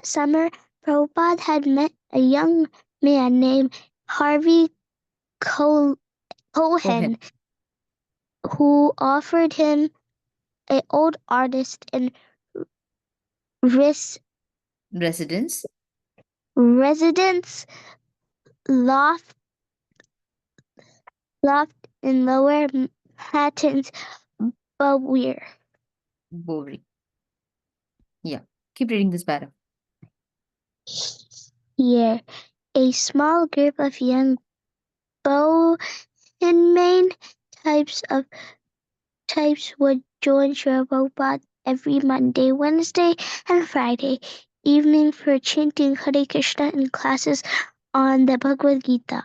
summer, Prabhupada had met a young man named Harvey Cohen, who offered him an old artist and Residence. residence loft in Lower Manhattan's Bowery. Yeah. Keep reading this paragraph. Here, a small group of young Bohemian types would join Srila Prabhupada every Monday, Wednesday, and Friday evening for chanting Hare Krishna in classes on the Bhagavad Gita.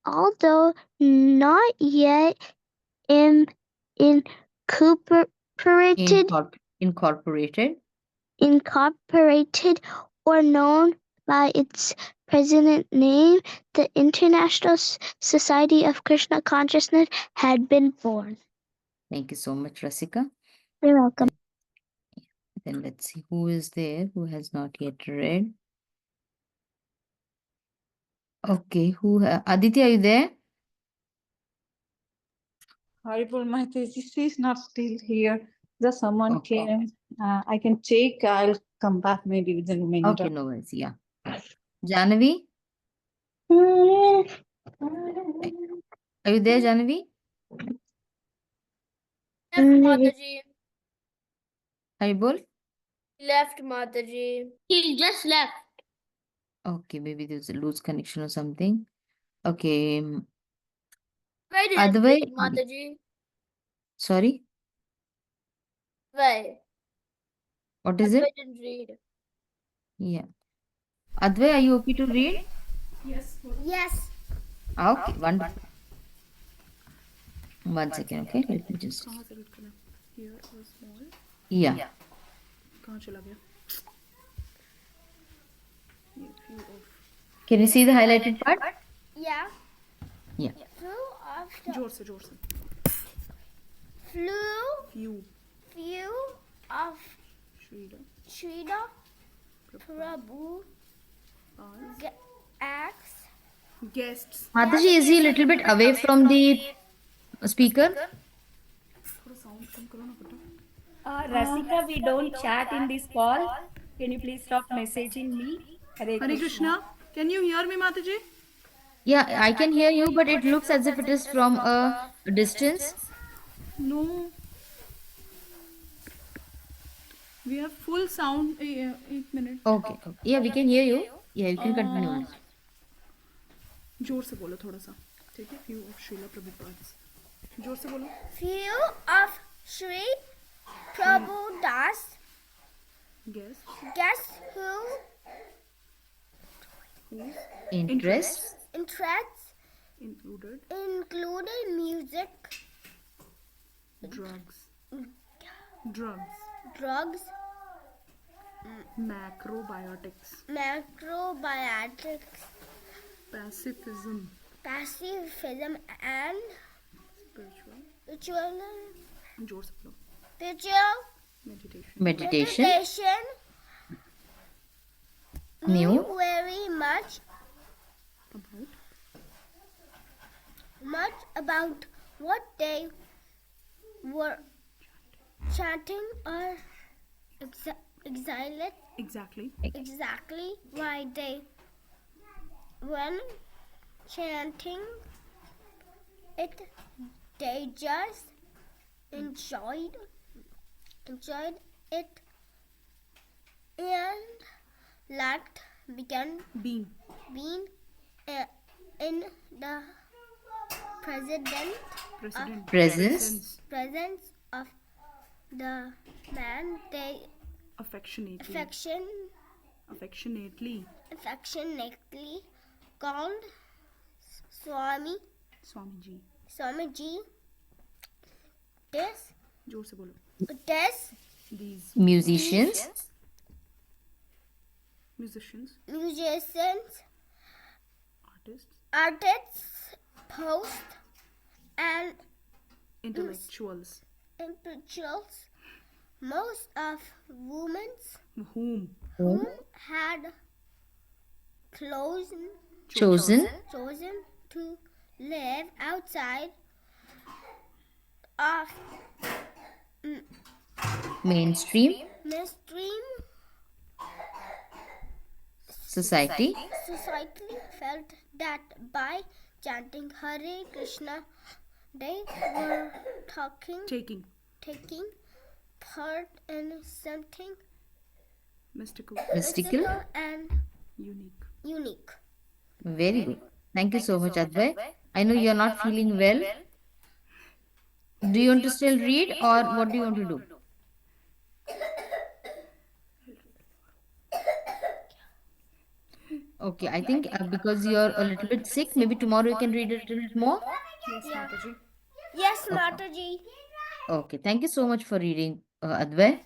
Although not yet incorporated or known by its present name, the International Society of Krishna Consciousness had been born. Thank you so much, Rasika. You're welcome. Then let's see who is there who has not yet read. Okay, Aditi, are you there? Horrible, Mataji. She's not still here. Just someone Okay. came. I can check. I'll come back maybe within a minute. Okay, no worries. Yeah. Janavi, are you there, Janavi? Left, Mataji. Haribol? Left, Mataji. He just left. Okay, maybe there's a loose connection or something. Okay. Why didn't Advai, read, Mataji? sorry, Why? what is Advai it? didn't read. Yeah. Advai, are you okay to read? Yes. Okay, wonderful. 1 second, okay? Let me just. कहाँ से read करना? Here or small? Yeah. कहाँ चला गया? ये few of. Can you see the highlighted part? Yeah. Yeah. जोर से जोर से. Few Few. of Shrida. Srida Prabhu acts. Guests. Mataji, is he a little bit away from the speaker? थोड़ा sound कम करो ना बेटा. Rasika, we don't chat in this call. Can you please stop messaging me? Hare Krishna. Can you hear me, Mataji? Yeah, I can hear you, but it looks as if it is from a distance. No. We have full sound. 8 minutes. Okay. Yeah, we can hear you. Yeah, you can continue on. जोर से बोलो थोड़ा सा. ठीक है. Few of Srila Prabhupada. जोर से बोलो. Few of Sri Prabhu Das guests who Interests Included music, drugs, macrobiotics, pacifism, and spiritual, जोर से बोलो, meditation, meditation, new, very much about what they were chanting or exactly, why they were chanting it. They just enjoyed it and liked being in the presence, presence of the man they affectionately called Swamiji. जोर से बोलो, these musicians, artists, Post and intellectuals, most of women whom had chosen, to live outside of mainstream society, felt that by chanting Hare Krishna they were taking part in something mystical, and unique. Very good. Thank you so much, Advai. I know you're not feeling well. Do you want to still read or what do you want to do? Okay, I think because you're a little bit sick, maybe tomorrow you can read a little bit more. Yes, Mataji. Okay, thank you so much for reading, Advai.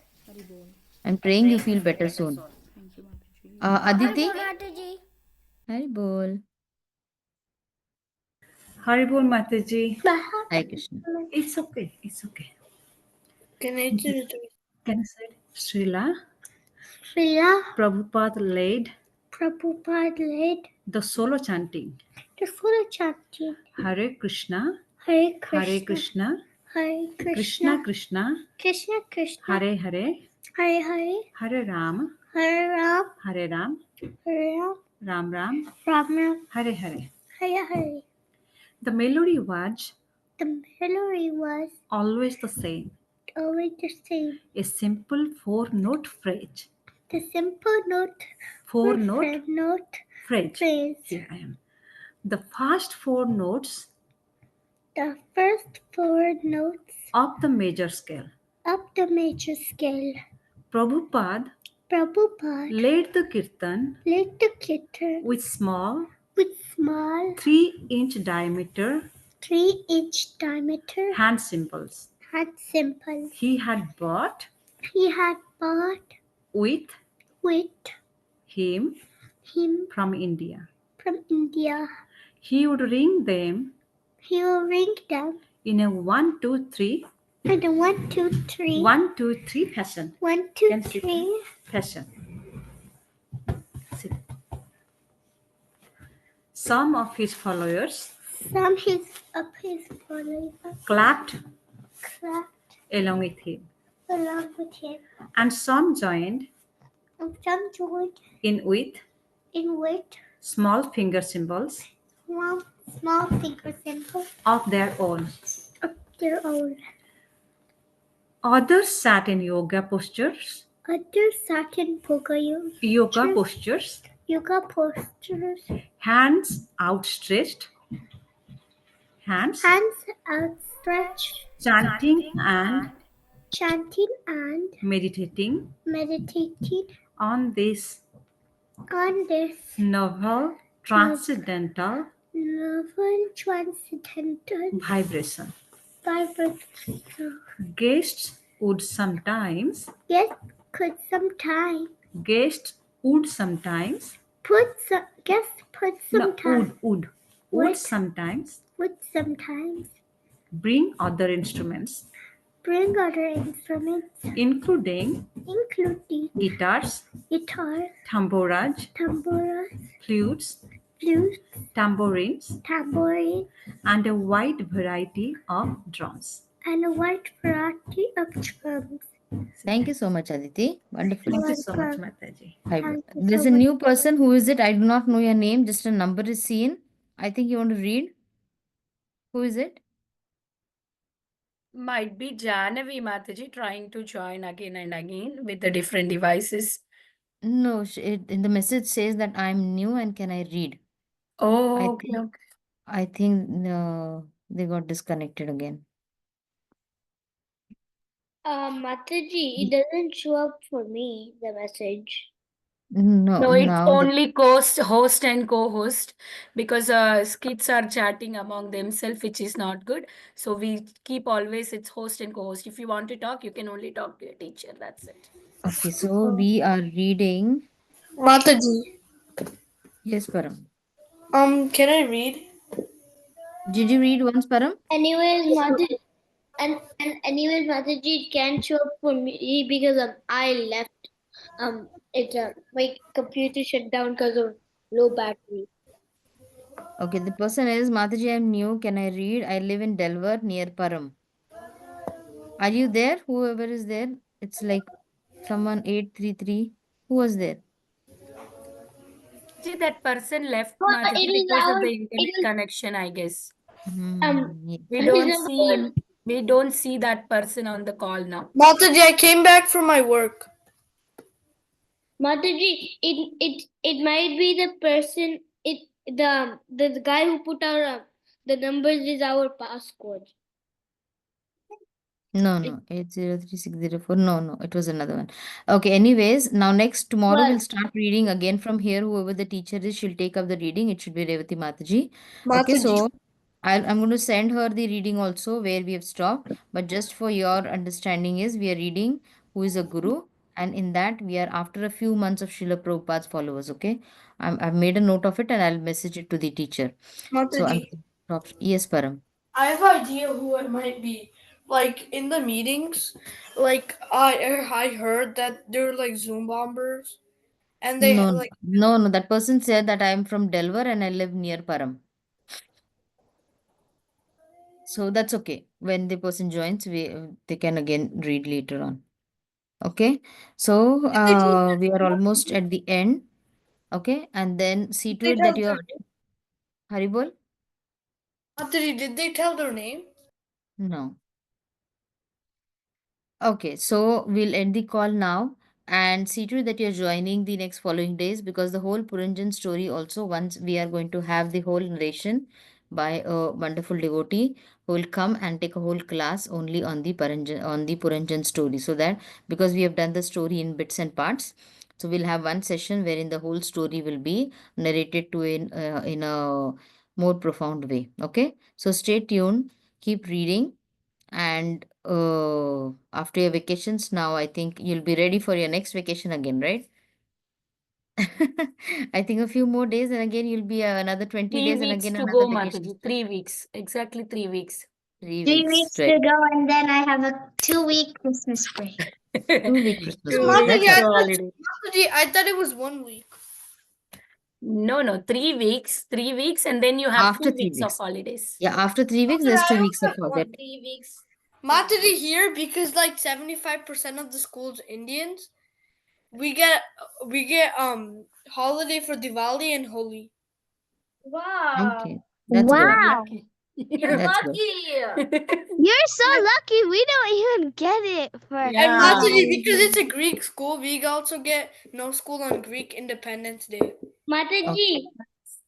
I'm praying you feel better soon. Thank you, Mataji. Aditi, Mataji. Hari Bol. Haribol Mataji. Hare Krishna. It's okay. Can I do it? Can I say it? Srila Prabhupada laid the solo chanting. Hare Krishna, Hare Krishna, Krishna Krishna, Hare Hare, Hare Rama, Hare Ram, Ram Ram, Hare Hare. The melody was always the same. A simple four-note phrase. Four-note phrase. Here I am. The first four notes of the major scale. Prabhupada led the kirtan with small 3-inch diameter hand cymbals. He had bought with him from India. He would ring them in a 1, 2, 3 fashion. Fashion. Sit. Some of his followers clapped along with him, and some joined in with small finger symbols of their own. Others sat in yoga postures, hands outstretched, chanting and meditating on this novel transcendental Vibration. Vibration. Guests would sometimes. Guests could sometimes Guests would sometimes. guests put No, sometimes would Would. sometimes would sometimes bring other instruments, bring other instruments, including including guitars, guitars, tambourage, tamboras, flutes, flutes, tambourines, tambourines, and a wide variety of drums. and a wide variety of drums. Thank you so much, Aditi. Wonderful. Thank you so much, Welcome. Mataji. Thank you There's so a much. new person. Who is it? I do not know your name. Just a number is seen. I think you want to read. Who is it? Might be Jahnavi Mataji trying to join again and again with the different devices. No, in the message says that I'm new and can I read? Oh, I okay, think okay. I think they got disconnected again. Mataji, it doesn't show up for me, the message. No, No, it's now the only host and co-host because kids are chatting among themselves, which is not good. So we keep always it's host and co-host. If you want to talk, you can only talk to your teacher. That's it. okay. So we are reading. Mataji, Yes, Param. can I read? Did you read once, Param? Anyways, Mataji, and anyways, Mataji, it can't show up for me because I left. My computer shut down because of low battery. Okay, the person is Mataji. I'm new. Can I read? I live in Delaware near Param. Are you there? Whoever is there, it's like someone 833. Who was there? See, that person left But it Mataji is because of our. the It internet is connection, I guess. Yes. We it don't is see our. him. We don't see that person on the call now. Mataji, I came back from my work. Mataji, it might be the person. The guy who put our the numbers is our passcode. No, 803604. No, it was another one. Okay, anyways, now tomorrow Well, we'll start reading again from here. Whoever the teacher is, she'll take up the reading. It should be Revati Mataji. Okay, Mataji. so I'm going to send her the reading also where we have stopped. But just for your understanding is we are reading Who is a Guru, and in that we are after a few months of Srila Prabhupada's followers. Okay, I've made a note of it and I'll message it to the teacher. So I'm Mataji, yes, Param. I have idea who it might be. Like in the meetings, like I heard that they're like Zoom bombers, and they No, like no. That person said that I am from Delaware and I live near Param. So that's okay. When the person joins, they can again read later on. Okay. So we are almost at the end. Okay, and then see to they it tell that you are their Haribol. Mataji, did they tell their name? No. Okay, so we'll end the call now and see to it that you're joining the next following days because the whole Puranjan story also once we are going to have the whole narration by a wonderful devotee who will come and take a whole class only on the Puranjan story. So that because we have done the story in bits and parts, so we'll have one session wherein the whole story will be narrated to in a more profound way. Okay, so stay tuned, keep reading, and after your vacations, now I think you'll be ready for your next vacation again, right? I think a few more days, and again you'll be another 20 3 days, and weeks again to another go, vacation. Mataji. 3 weeks. Exactly 3 weeks. 3 weeks 3 weeks to straight. go, and then I have a 2-week Christmas break. 2 week Christmas Two break. weeks That's Mataji, right. holiday. I thought it was 1 week. No, 3 weeks. 3 weeks, and then you have After 2 three weeks of weeks. holidays. Yeah, after 3 weeks, there's 2 weeks of holiday. 3 weeks. Mataji here because like 75% of the school's Indians. We get holiday for Diwali and Holi. Wow. Okay, that's You're good. Wow. lucky. You're That's good. lucky. You're so lucky. We don't even get it for And Yeah. Mataji, because it's a Greek school, we also get no school on Greek Independence Day. Mataji,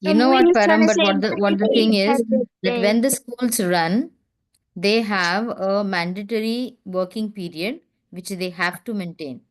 You know what, He's trying Param? to But say what the thing is Independence that Day. when the schools run, they have a mandatory working period which they have to maintain.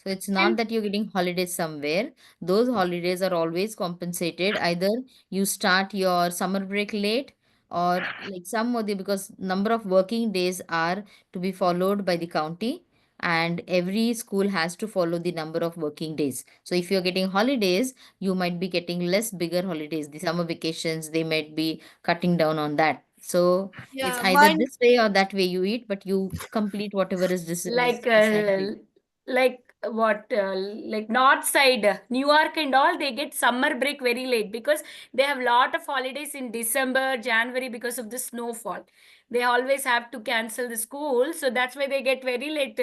So it's not that you're getting holidays somewhere. Those holidays are always compensated. Either you start your summer break late, or like some of the, because number of working days are to be followed by the county, and every school has to follow the number of working days. So if you're getting holidays, you might be getting less bigger holidays. The summer vacations, they might be cutting down on that. So it's Yeah, either mine. this way or that way you eat, but you complete whatever is Like decided. like what like north side, New York and all, they get summer break very late because they have lot of holidays in December, January because of the snowfall. They always have to cancel the school, so that's why they get very late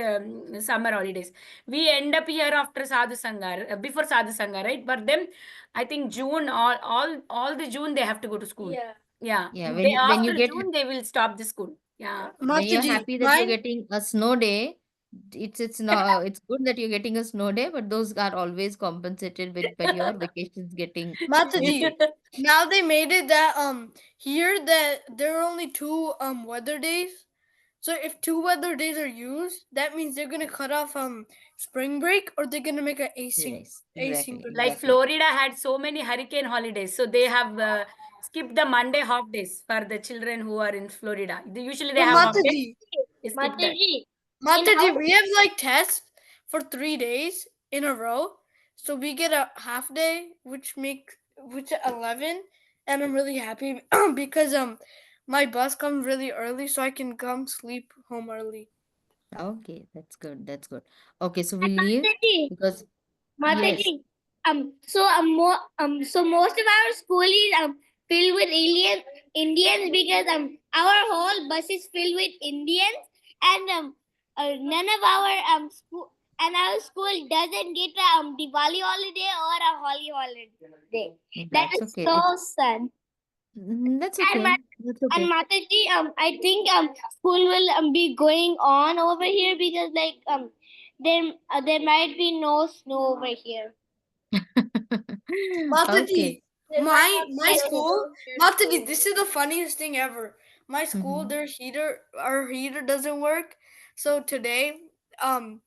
summer holidays. We end up here after Sadhu Sangha, before Sadhu Sangha, right? But then I think June, all the June they have to go to school. Yeah. Yeah, Yeah, they when you after get June they will stop the school. Yeah. when you're Mataji, happy that you're mine. getting a snow day, it's not, it's good that you're getting a snow day, but those are always compensated with by your vacations getting Mataji. wasted. Now they made it that here that there are only two weather days. So if two weather days are used, that means they're gonna cut off spring break, or they're gonna make an Yes, exactly, Like asynchronous. exactly. Florida had so many hurricane holidays, so they have skipped the Monday half days for the children who are in Florida. Usually they So have half day. Mataji, They skip that. Mataji, in Mataji, our we have like tests for 3 days in a row. So we get a half day, which 11, and I'm really happy because my bus comes really early, so I can come sleep home early. Okay, that's good. That's good. Okay, so we leave Mataji, because yes. Mataji, so most of our school is filled with Indians because our whole bus is filled with Indians, and none of our school and our school doesn't get a Diwali holiday or a Holi holiday. That That's is okay. so It's sad. that's And okay. That's and okay. Mataji, I think school will be going on over here because like there might be no snow over here. Okay. Mataji, There might my not be school, Mataji, this is the funniest thing ever. My school, Mhm. our heater doesn't work. So today, um,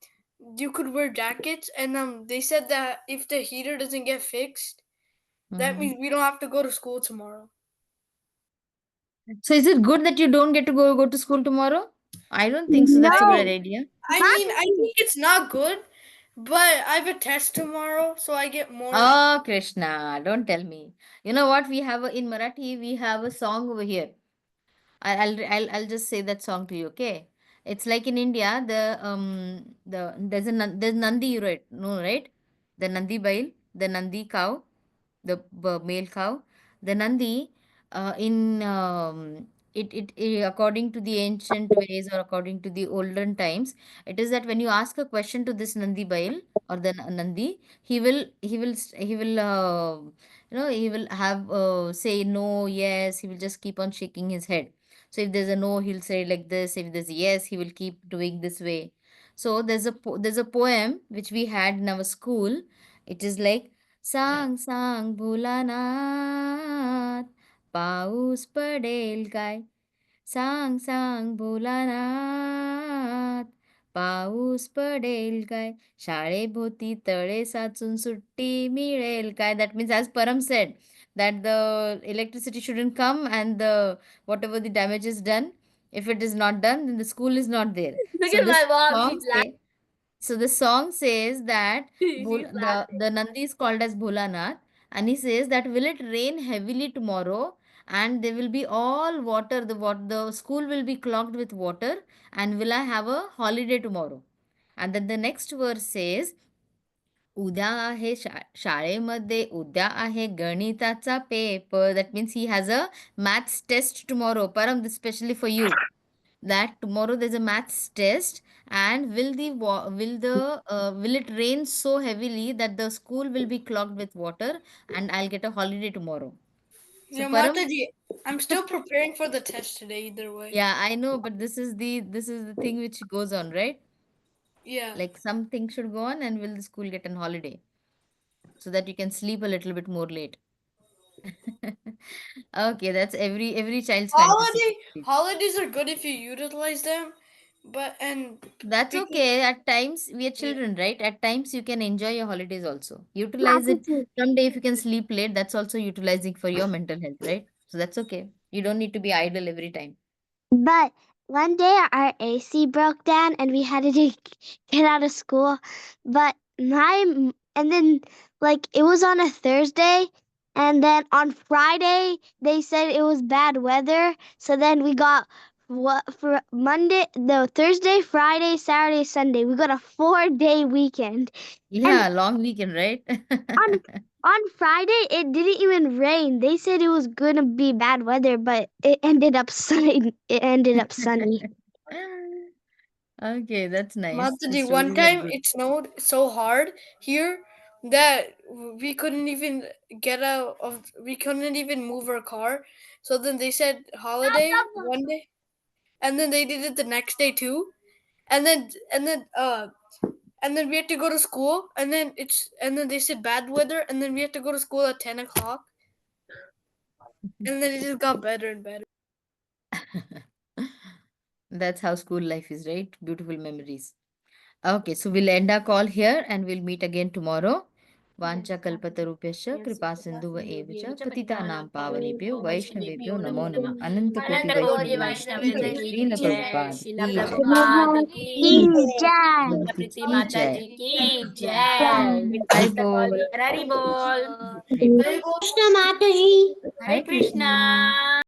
you could wear jackets, and they said that if the heater doesn't get fixed, that Mhm. means we don't have to go to school tomorrow. So is it good that you don't get to go to school tomorrow? I don't think so. That's a good I No, idea. I mean, I Mataji. think it's not good, but I have a test tomorrow, so I get more. Oh, Krishna, don't tell me. You know what? We have in Marathi, we have a song over here. I'll just say that song to you, okay? It's like in India, there's Nandi, right? No, right? The Nandi Bail, the Nandi cow, the male cow, the Nandi, in according to the ancient ways or according to the olden times, it is that when you ask a question to this Nandi Bail or the Nandi, he will have say no, yes, he will just keep on shaking his head. So if there's a no, he'll say like this. If there's a yes, he will keep doing this way. So there's a poem which we had in our school. It is like सांग सांग भोलानाथ पाऊस पडेल काय सांग सांग भोलानाथ पाऊस पडेल काय शाळेभोवती तळे साचून सुट्टी मिळेल काय that means as Param said that the electricity shouldn't come and the whatever the damage is done, if it is not done then the school is not there. Look So at this my mom. song She's laughing. say so the song says that She's laughing. the Nandi is called as Bholanath, and he says that will it rain heavily tomorrow, and there will be all water. The school will be clogged with water, and will I have a holiday tomorrow? And then the next verse says, उद्या आहे शाळेमध्ये उद्या आहे गणिताचा paper. That means he has a maths test tomorrow. Param, this especially for you that tomorrow there's a maths test, and will it rain so heavily that the school will be clogged with water, and I'll get a holiday tomorrow. So Yeah, Param, Mataji, I'm still preparing for the test today. Either way. yeah, I know, but this is the thing which goes on, right? Yeah. Like something should go on, and will the school get an holiday so that you can sleep a little bit more late? Okay, that's every child's fantasy. Holidays are good if you utilize them, But and That's because okay. At times, we are children, right? At times, you can enjoy your holidays also. Utilize it. Someday, if you can sleep late, that's also utilizing for your mental health, right? So that's okay. You don't need to be idle every time. But one day our AC broke down and we had to get out of school. But and then like it was on a Thursday, and then on Friday they said it was bad weather. So then we got what for Monday, no, Thursday, Friday, Saturday, Sunday. We got a 4-day weekend. Yeah, long weekend, right? On Friday, it didn't even rain. They said it was gonna be bad weather, but it ended up sunny. It ended up sunny. Okay, that's nice. Mataji, It's one really a time good. it snowed so hard here that we couldn't even we couldn't even move our car. So then they said holiday one day, and then they did it the next day too. And then we had to go to school, and then they said bad weather, and then we had to go to school at 10 o'clock, and then it just got better and better. That's how school life is, right? Beautiful memories. Okay, so we'll end our call here and we'll meet again tomorrow. Vancha kalpatarupyascha kripa sindhuva evacha patitanam pavanebhyo vaishnavebhyo namo namah ananta koti Anantakoti vaishnavescha Vaishnavi ki Srila jai, Prabhupada Srila ki jai. Prabhupada ki jai, Srila Srila Priti ki jai. Mataji ki jai. We Hari pass the call bol. here. Hari bol. Hari bol. Krishna Mataji. Hi Hare Krishna. Krishna.